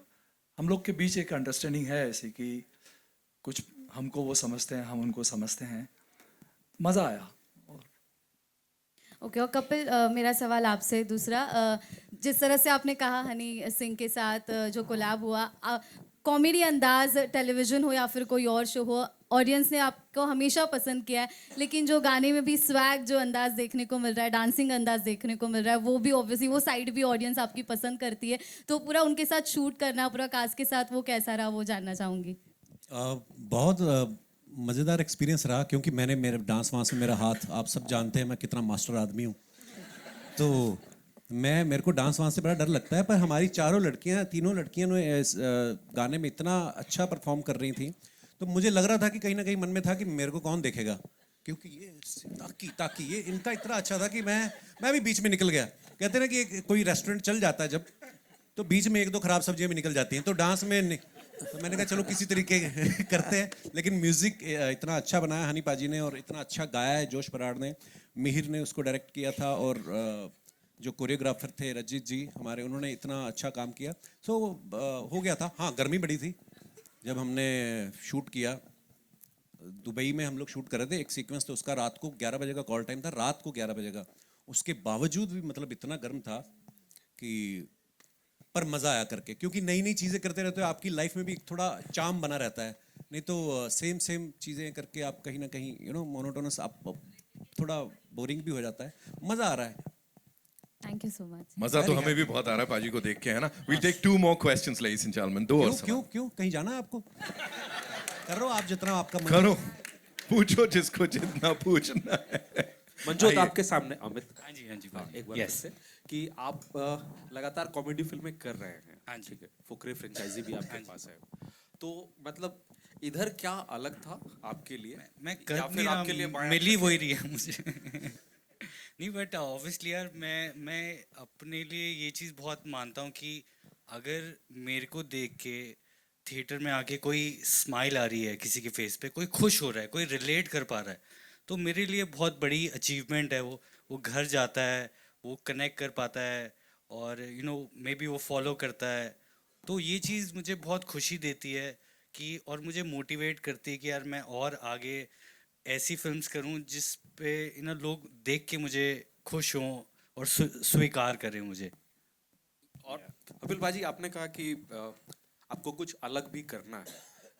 हम लोग के बीच एक अंडरस्टैंडिंग है ऐसी कि कुछ हमको वो समझते हैं, हम उनको समझते हैं, मज़ा आया। ओके, और कपिल, मेरा सवाल आपसे दूसरा, जिस तरह से आपने कहा हनी सिंह के साथ जो कोलैब हुआ, कॉमेडी अंदाज टेलीविज़न हो या फिर कोई और शो हो, ऑडियंस ने आपको हमेशा पसंद किया है, लेकिन जो गाने में भी स्वैग जो अंदाज देखने को मिल रहा है, डांसिंग अंदाज देखने को मिल रहा है, वो भी ऑब्वियसली वो साइड भी ऑडियंस आपकी पसंद करती है, तो पूरा उनके साथ शूट करना, पूरा कास्ट के साथ वो कैसा रहा, वो जानना चाहूँगी। बहुत मज़ेदार एक्सपीरियंस रहा, क्योंकि मेरे डांस वांस में मेरा हाथ, आप सब जानते हैं मैं कितना मास्टर आदमी हूँ, तो मेरे को डांस वांस से बड़ा डर लगता है। पर हमारी तीनों लड़कियां ने इस गाने में इतना अच्छा परफॉर्म कर रही थी, तो मुझे लग रहा था कि कहीं ना कहीं मन में था कि मेरे को कौन देखेगा, क्योंकि ये ताकि ये इनका इतना अच्छा था कि मैं भी बीच में निकल गया। कहते हैं ना कि कोई रेस्टोरेंट चल जाता है जब, तो बीच में 1-2 खराब सब्जियां भी निकल जाती हैं, तो डांस में तो मैंने कहा चलो किसी तरीके करते हैं। लेकिन म्यूज़िक इतना अच्छा बनाया हनी पाजी ने और इतना अच्छा गाया है जोश बराड़ ने, मिहिर ने उसको डायरेक्ट किया था, और जो कोरियोग्राफर थे रजित जी हमारे, उन्होंने इतना अच्छा काम किया। सो हो गया था। हाँ, गर्मी बड़ी थी जब हमने शूट किया, दुबई में हम लोग शूट कर रहे थे एक सीक्वेंस, तो उसका रात को 11 बजे का कॉल टाइम था, रात को 11 बजे का। उसके बावजूद भी मतलब इतना गर्म था कि पर मज़ा आया करके, क्योंकि नई नई चीज़ें करते रहते हो, आपकी लाइफ में भी थोड़ा चार्म बना रहता है। नहीं तो सेम सेम चीज़ें करके आप कहीं ना कहीं मोनोटोनस, आप थोड़ा बोरिंग भी हो जाता है। मज़ा आ रहा है। Thank you so much. मजा तो हमें भी बहुत आ रहा है पाजी को देख के, है ना। We'll take 2 more questions, ladies and gentlemen. दो और क्यों क्यों कहीं जाना है आपको? करो आप जितना आपका मन करो, पूछो जिसको जितना पूछना है। मंजोत आइए। आपके सामने, अमित। हाँ जी, हाँ जी। एक बार Yes. फिर से कि आप लगातार कॉमेडी फिल्में कर रहे हैं। हाँ जी। ठीक है, फुकरे फ्रेंचाइजी भी आपके पास है। तो मतलब इधर क्या अलग था आपके लिए? मैं या कर फिर नहीं आपके रहा, लिए बाया मिल ही करके- वही रही है मुझे। नहीं, बट ऑब्वियसली यार मैं अपने लिए ये चीज़ बहुत मानता हूँ कि अगर मेरे को देख के थिएटर में आके कोई स्माइल आ रही है किसी के फेस पे, कोई खुश हो रहा है, कोई रिलेट कर पा रहा है, तो मेरे लिए बहुत बड़ी अचीवमेंट है। वो घर जाता है, वो कनेक्ट कर पाता है, और मे बी वो फॉलो करता है। तो ये चीज़ मुझे बहुत खुशी देती है कि, और मुझे मोटिवेट करती है कि यार मैं और आगे ऐसी फिल्म्स करूं जिस पे लोग देख के मुझे खुश हों और स्वीकार करें मुझे। और अबिल बाजी, आपने कहा कि आपको कुछ अलग भी करना है,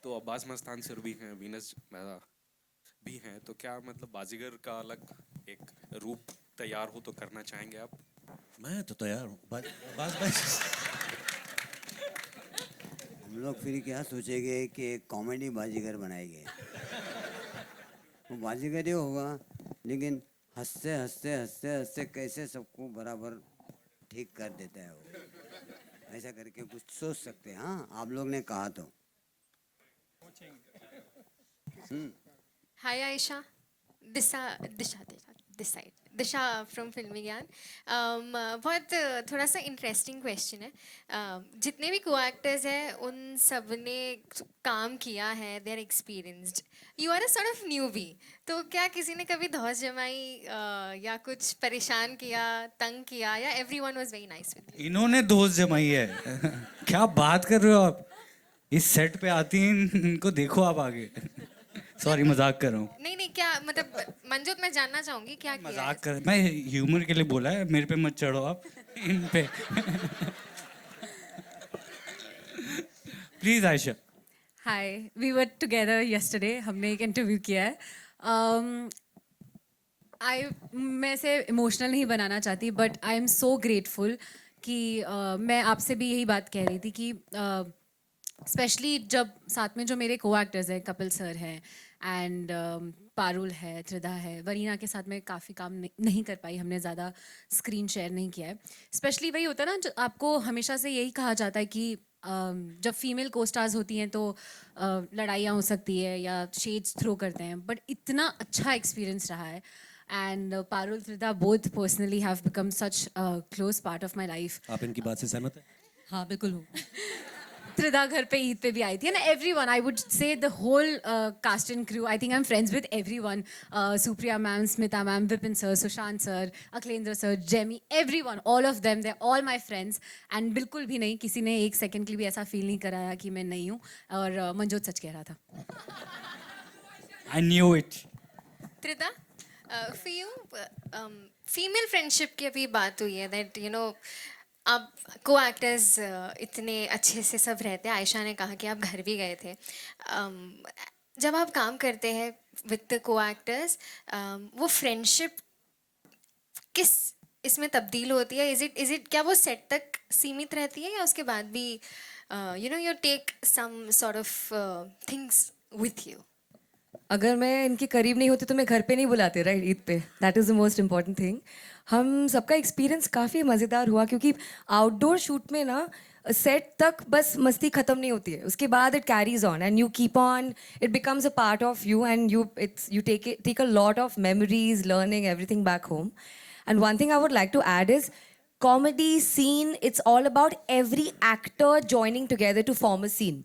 तो अब्बास मस्तान सर भी हैं, वीनस भी हैं, तो क्या मतलब बाजीगर का अलग एक रूप तैयार हो तो करना चाहेंगे आप? मैं तो तैयार हूँ। बस हम लोग फिर क्या सोचेंगे कि एक कॉमेडी बाजीगर बनाएंगे, वो बाजीगर ही होगा, लेकिन हंसते हंसते हंसते हंसते कैसे सबको बराबर ठीक कर देता है वो, ऐसा करके कुछ सोच सकते हैं। हाँ, आप लोग ने कहा तो। Hi Aisha, this side, Disha from फिल्मी ज्ञान। बहुत थोड़ा सा इंटरेस्टिंग क्वेश्चन है। जितने भी को एक्टर्स हैं उन सब ने काम किया है, they are experienced, you are a sort of newbie, तो क्या किसी ने कभी धौस जमाई या कुछ परेशान किया, तंग किया, या everyone was very nice with you? इन्होंने दोस्त जमाई है। क्या बात कर रहे हो आप? इस सेट पे आती हैं, इनको देखो आप आगे। सॉरी, मजाक कर रहा हूँ। नहीं, क्या मतलब मंजूत, मैं जानना चाहूंगी क्या किया है? मजाक कर, मैं ह्यूमर के लिए बोला है, मेरे पे मत चढ़ो आप इन पे। Please Ayesha. Hi, we were together yesterday, हमने एक इंटरव्यू किया है। मैं इसे इमोशनल नहीं बनाना चाहती, but I am so grateful कि मैं आपसे भी यही बात कह रही थी कि स्पेशली जब साथ में जो मेरे को एक्टर्स हैं, कपिल सर हैं एंड पारुल है, त्रिधा है, वरीना के साथ मैं काफ़ी काम नहीं कर पाई, हमने ज़्यादा स्क्रीन शेयर नहीं किया है। स्पेशली वही होता है ना, जो आपको हमेशा से यही कहा जाता है कि जब फीमेल को स्टार्स होती हैं तो लड़ाइयाँ हो सकती है या शेड्स थ्रो करते हैं, बट इतना अच्छा एक्सपीरियंस रहा है। And Parul, Tridha both personally have become such close part of my life. आप इनकी बात से सहमत हैं? हाँ, बिल्कुल हूँ। त्रिधा घर पे ईद पे भी आई थी, and everyone, I would say the whole cast and crew, I think I am friends with everyone, Supriya ma'am, Smita ma'am, Vipin sir, Sushant sir, Akhilendra sir, Jamie, everyone, all of them, they all my friends. And बिल्कुल भी नहीं, किसी ने एक सेकंड के लिए भी ऐसा फील नहीं कराया कि मैं नहीं हूँ, और मंजोत सच कह रहा था। I knew it. Trida, for you female friendship की अभी बात हुई है, दैट आप को एक्टर्स इतने अच्छे से सब रहते हैं। आयशा ने कहा कि आप घर भी गए थे। जब आप काम करते हैं विद द को एक्टर्स, वो फ्रेंडशिप किस इसमें तब्दील होती है? इज इट क्या वो सेट तक सीमित रहती है, या उसके बाद भी you take some sort of things with you? अगर मैं इनके करीब नहीं होती तो मैं घर पे नहीं बुलाते, राइट, ईद पे। That is the most important thing. हम सबका एक्सपीरियंस काफ़ी मज़ेदार हुआ, क्योंकि आउटडोर शूट में ना सेट तक बस मस्ती ख़त्म नहीं होती है, उसके बाद it carries on and you keep on, it becomes a part of you and you take a lot of memories, learning everything back home. And one thing I would like to add is comedy scene, it's all about every actor joining together to form a scene.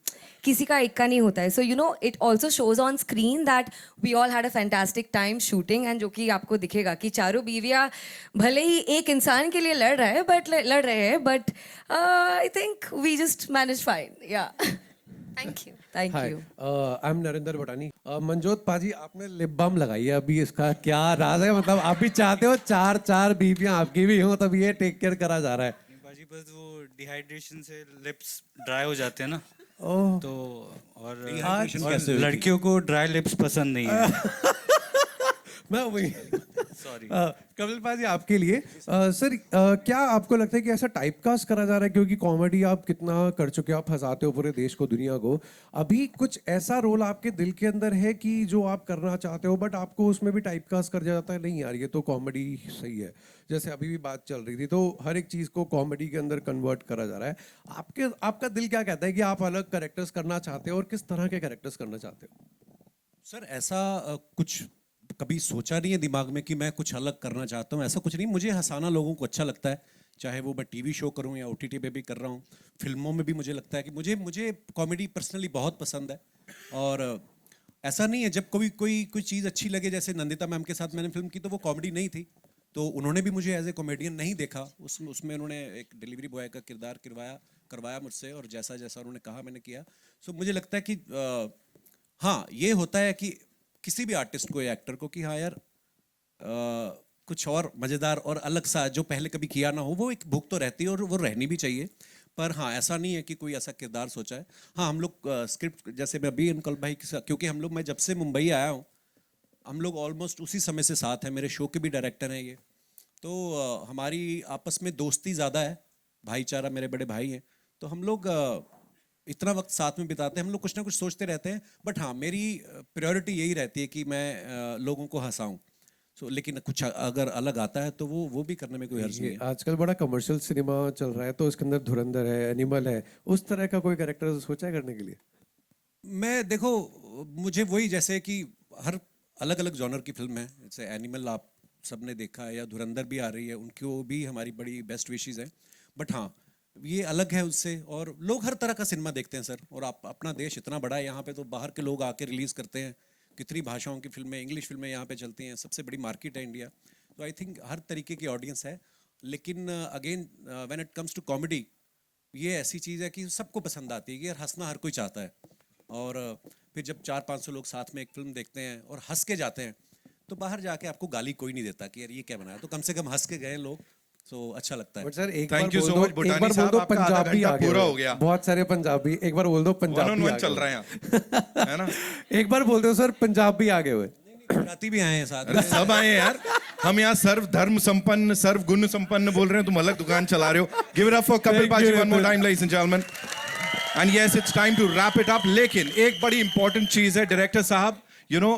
किसी का एक का नहीं होता है. So it also shows on screen that we all had a fantastic time shooting, and जो कि आपको दिखेगा कि चारों बीवियाँ भले ही एक इंसान के लिए लड़ रहे हैं, but I think we just managed fine. Yeah. Thank you thank hi you I am Narendra Bhatani Manjot paaji आपने लिप बाम लगाई है अभी इसका क्या राज है मतलब आप भी चाहते हो चार बीवियां आपकी भी हो तब ये टेक केयर करा जा रहा है बाजी बस वो डिहाइड्रेशन से लिप्स ड्राई हो जाते हैं ना ओह तो और Dehydration और कैसे होती है? लड़कियों को ड्राई लिप्स पसंद नहीं है मैं वही सॉरी कपिल पाजी आपके लिए सर क्या आपको लगता है कि ऐसा टाइपकास्ट करा जा रहा है क्योंकि कॉमेडी आप कितना कर चुके हो आप हंसाते हो पूरे देश को दुनिया को अभी कुछ ऐसा रोल आपके दिल के अंदर है कि जो आप करना चाहते हो बट आपको उसमें भी टाइपकास्ट कर जाता है नहीं यार ये तो कॉमेडी सही है जैसे अभी भी बात चल रही थी तो हर एक चीज़ को कॉमेडी के अंदर कन्वर्ट करा जा रहा है आपका दिल क्या कहता है कि आप अलग कैरेक्टर्स करना चाहते हो और किस तरह के कैरेक्टर्स करना चाहते हो सर ऐसा कुछ कभी सोचा नहीं है दिमाग में कि मैं कुछ अलग करना चाहता हूँ ऐसा कुछ नहीं मुझे हंसाना लोगों को अच्छा लगता है चाहे वो मैं टीवी शो करूँ या ओटीटी पे भी कर रहा हूँ फिल्मों में भी मुझे लगता है कि मुझे कॉमेडी पर्सनली बहुत पसंद है और ऐसा नहीं है जब कोई चीज़ अच्छी लगे जैसे नंदिता मैम के साथ मैंने फिल्म की तो वो कॉमेडी नहीं थी तो उन्होंने भी मुझे एज ए कॉमेडियन नहीं देखा उसमें उन्होंने एक डिलीवरी बॉय का किरदार करवाया मुझसे और जैसा जैसा उन्होंने कहा मैंने किया सो मुझे लगता है कि हाँ ये होता है कि किसी भी आर्टिस्ट को या एक्टर को कि हाँ यार कुछ और मज़ेदार और अलग सा जो पहले कभी किया ना हो वो एक भूख तो रहती है और वो रहनी भी चाहिए पर हाँ ऐसा नहीं है कि कोई ऐसा किरदार सोचा है हाँ हम लोग स्क्रिप्ट जैसे मैं अभी अंकल भाई के साथ क्योंकि हम लोग मैं जब से मुंबई आया हूँ हम लोग ऑलमोस्ट उसी समय से साथ हैं मेरे शो के भी डायरेक्टर हैं ये तो हमारी आपस में दोस्ती ज़्यादा है भाईचारा मेरे बड़े भाई हैं तो हम लोग इतना वक्त साथ में बिताते हैं हम लोग कुछ ना कुछ सोचते रहते हैं बट हाँ मेरी प्रायोरिटी यही रहती है कि मैं लोगों को हंसाऊं लेकिन कुछ अगर अलग आता है तो वो भी करने में कोई हर्ज नहीं है आजकल बड़ा कमर्शियल सिनेमा चल रहा है तो उसके अंदर धुरंधर है एनिमल है उस तरह का कोई कैरेक्टर सोचा है करने के लिए मैं देखो मुझे वही जैसे कि हर अलग अलग जॉनर की फिल्म है जैसे एनिमल आप सबने देखा है या धुरंधर भी आ रही है उनको भी हमारी बड़ी बेस्ट विशेज़ हैं बट हाँ ये अलग है उससे और लोग हर तरह का सिनेमा देखते हैं सर और आप अपना देश इतना बड़ा है यहाँ पे तो बाहर के लोग आके रिलीज़ करते हैं कितनी भाषाओं की फिल्में इंग्लिश फिल्में यहाँ पे चलती हैं सबसे बड़ी मार्केट है इंडिया तो आई थिंक हर तरीके की ऑडियंस है लेकिन again when it comes to comedy ये ऐसी चीज़ है कि सबको पसंद आती है कि यार हंसना हर कोई चाहता है और फिर जब 400-500 लोग साथ में एक फिल्म देखते हैं और हंस के जाते हैं तो बाहर जाके आपको गाली कोई नहीं देता कि यार ये क्या बनाया तो कम से कम हंस के गए लोग सो अच्छा लगता है बट सर एक Thank बार you बोल so दो much, एक भूटानी बार बोल साहब, दो आपका आधा पंजाबी घंटा आ गए पूरा हुए। हो गया। बहुत सारे पंजाबी एक बार बोल दो पंजाबी आ चल गए रहे हैं है ना एक बार बोल दो सर पंजाबी आ गए हुए गुजराती भी आए हैं साथ अरे सब आए हैं यार हम यहाँ सर्व धर्म संपन्न सर्व गुण संपन्न बोल रहे हैं तुम अलग दुकान चला रहे हो give it up for Kapil paaji one more time ladies and gentleman and yes it's time to wrap it up लेकिन एक बड़ी इंपॉर्टेंट चीज है डायरेक्टर साहब यू नो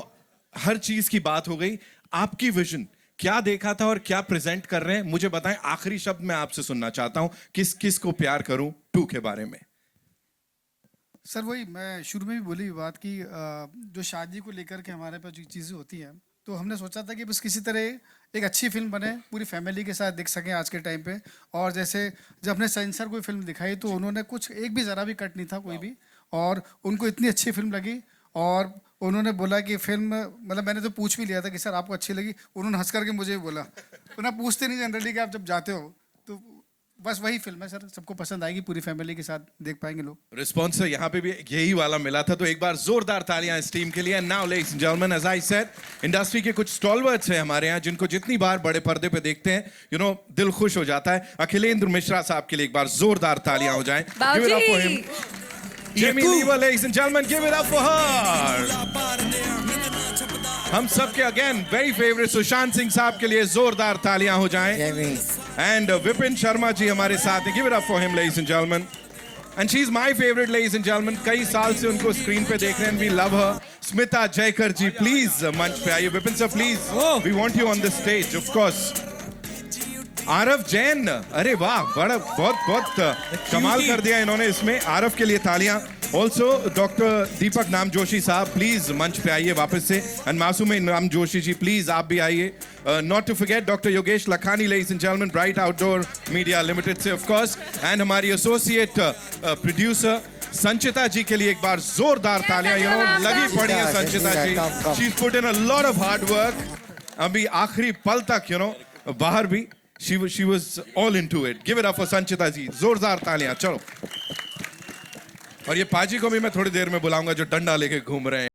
हर चीज की बात हो गई आपकी विजन क्या देखा था और क्या प्रेजेंट कर रहे हैं मुझे बताएं आखिरी शब्द मैं आपसे सुनना चाहता हूं किस किस को प्यार करूं 2 के बारे में सर वही मैं शुरू में भी बोली बात कि जो शादी को लेकर के हमारे पास जो चीज़ें होती हैं तो हमने सोचा था कि बस किसी तरह एक अच्छी फिल्म बने पूरी फैमिली के साथ देख सकें आज के टाइम पे और जैसे जब हमने सेंसर कोई फिल्म दिखाई तो उन्होंने कुछ एक भी ज़रा भी कट नहीं था कोई भी और उनको इतनी अच्छी फिल्म लगी और उन्होंने बोला कि फिल्म मतलब मैंने तो पूछ भी लिया था कि सर आपको अच्छी लगी उन्होंने हंस करके मुझे बोला उन्हें पूछते नहीं जनरली कि आप जब जाते हो तो बस वही फिल्म है सर सबको पसंद आएगी पूरी फैमिली के साथ देख पाएंगे लोग रिस्पॉन्स यहाँ पे भी यही वाला मिला था तो एक बार जोरदार तालियां इस टीम के लिए now ladies and gentleman as I said industry के कुछ स्टॉलवर्ड्स हैं हमारे यहाँ जिनको जितनी बार बड़े पर्दे पे देखते हैं यू नो दिल खुश हो जाता है अखिलेंद्र मिश्रा साहब के लिए एक बार जोरदार तालियां हो जाएं give it up for him Jamie Lever, ladies and gentlemen, give it up for her. हम सबके again very favourite Sushant Singh साहब के लिए जोरदार तालियां हो जाएं एंड विपिन शर्मा जी हमारे साथ हैं give it up for him ladies and gentleman and she is my favourite ladies and gentleman कई साल से उनको स्क्रीन पे देख रहे हैं we love her Smita Jaykar ji please मंच पे आइए Vipin sir please we want you on the stage of course Aarav Jain अरे वाह बड़ा बहुत कमाल कर दिया इन्होंने इसमें आरव के लिए तालियां ऑल्सो डॉक्टर दीपक नाम जोशी साहब प्लीज मंच पे आइए वापस से एंड मासूम नाम जोशी जी प्लीज आप भी आइए not to forget doctor Yogesh Lakhani ladies and gentleman bright outdoor media limited से ऑफ कोर्स एंड हमारी एसोसिएट प्रोड्यूसर संचिता जी के लिए एक बार जोरदार तालियां यू नो लगी पड़ी है Sanchita ji she put in a lot of hard work अभी आखिरी पल तक यू नो बाहर भी she was all into it give it up for Sanchita ji जोरदार तालियां चलो और ये पाजी को भी मैं थोड़ी देर में बुलाऊंगा जो डंडा लेके घूम रहे हैं।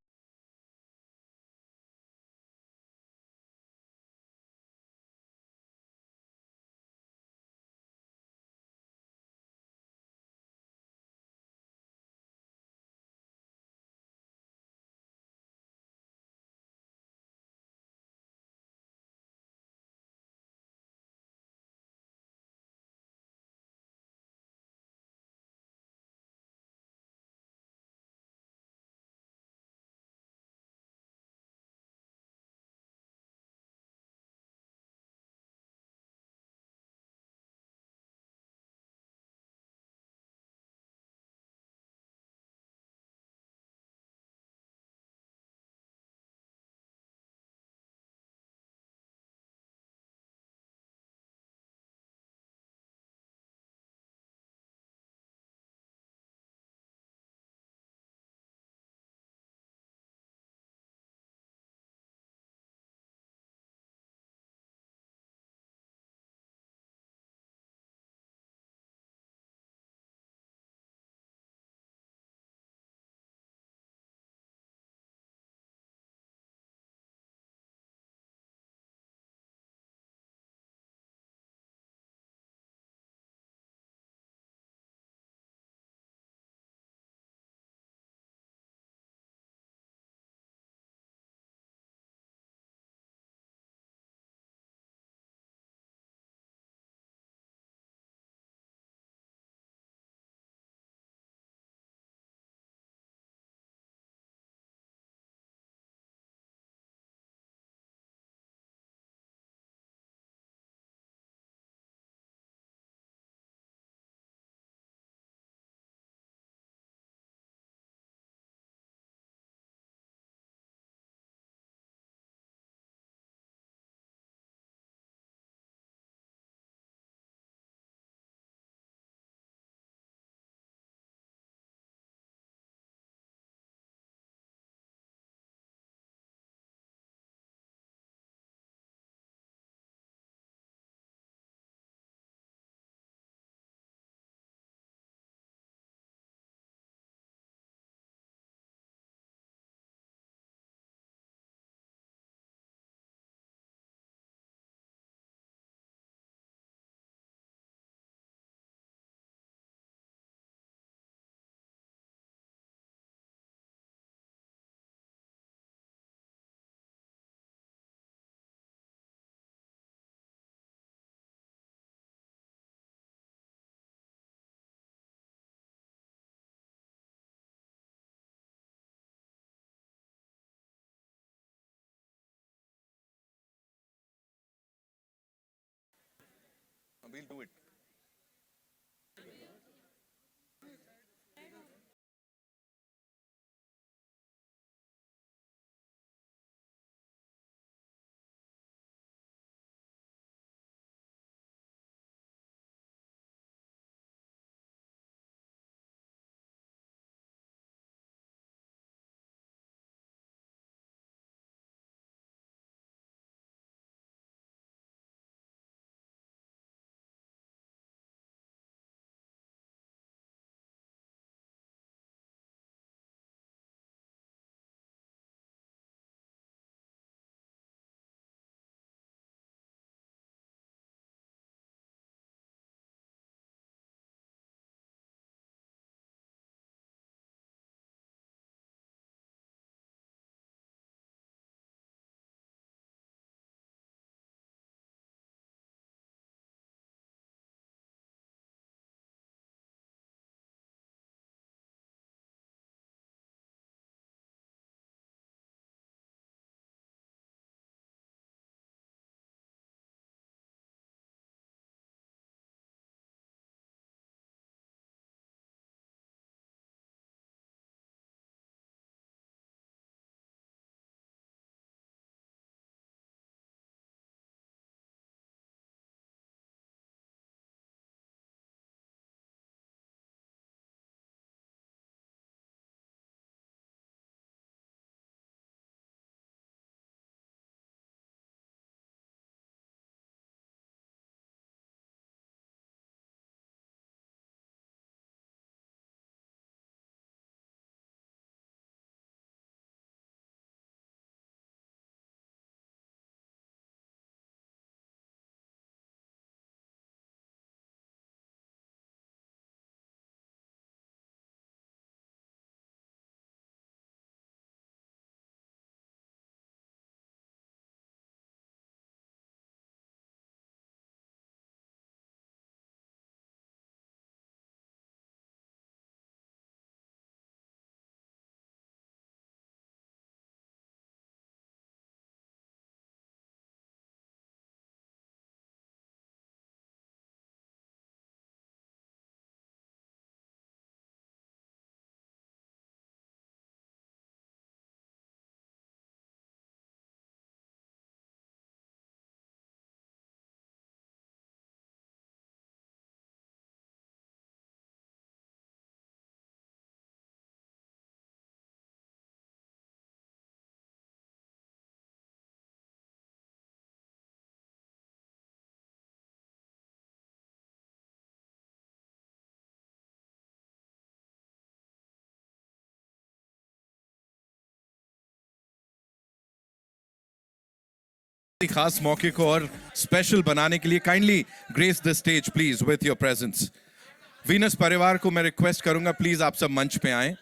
खास मौके को और स्पेशल बनाने के लिए kindly grace the stage please with your presence. Venus परिवार को मैं रिक्वेस्ट करूंगा प्लीज आप सब मंच पे आएं।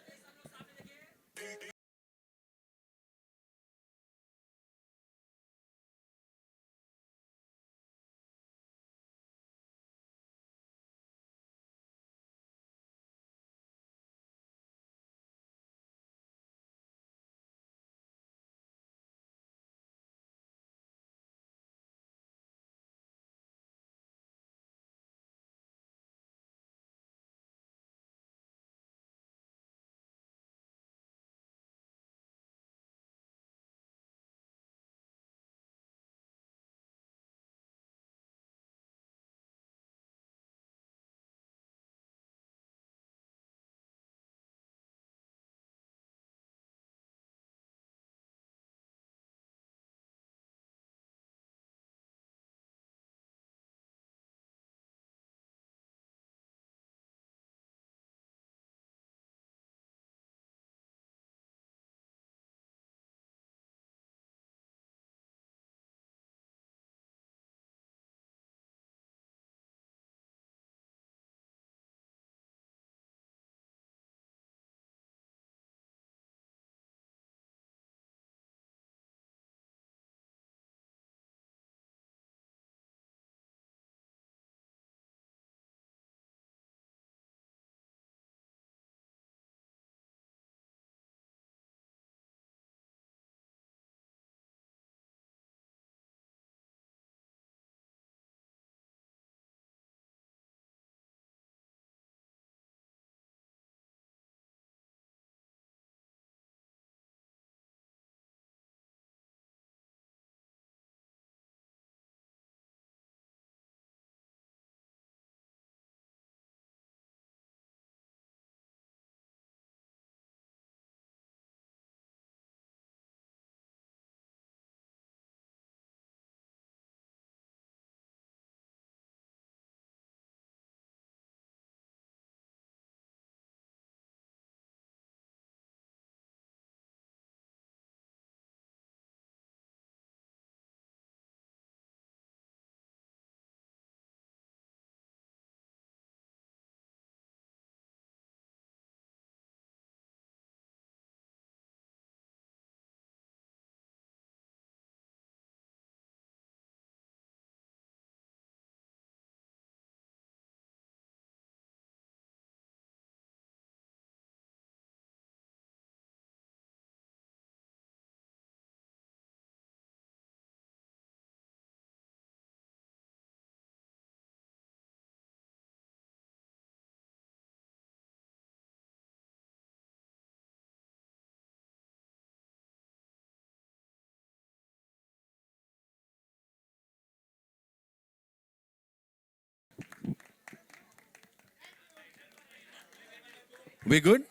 We good?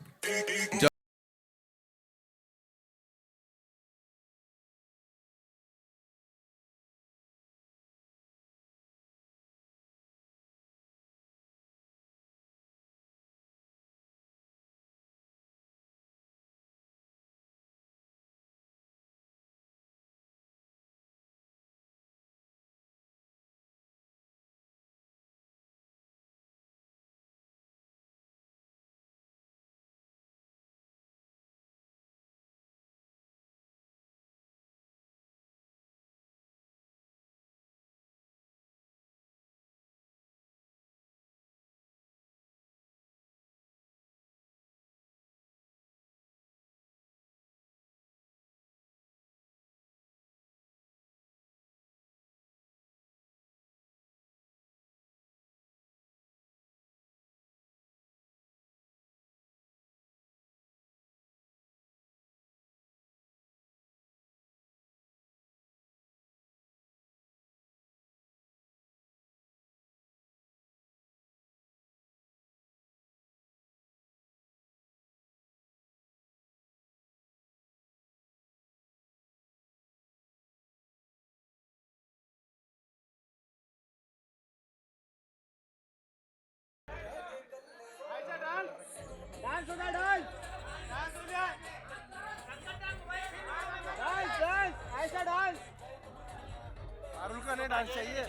का नहीं डांस चाहिए,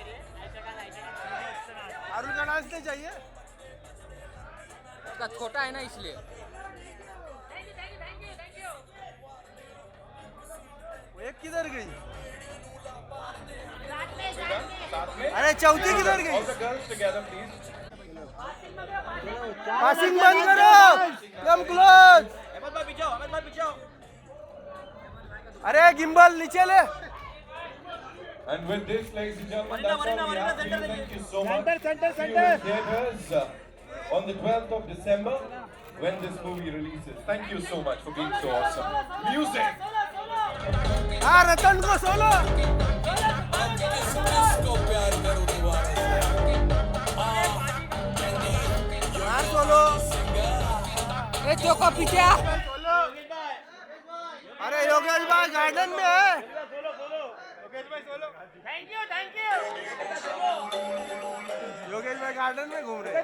अरुण का डांस नहीं चाहिए, उसका छोटा है ना इसलिए। वो एक किधर गई? अरे चौथी किधर गई? पासिंग बंद करो, कम क्लोज। अरे गिम्बल नीचे ले। And with this, ladies and gentlemen, that's all we have for you. Thank you so much. See you in theaters on the 12th of December when this movie releases. Thank you so much for being so awesome. Music! हाँ रतन को सोलो। मार सोलो। ए चौका पीछे। अरे योगेश भाई गार्डन में है। योगेश भाई गार्डन में घूम रहे हैं।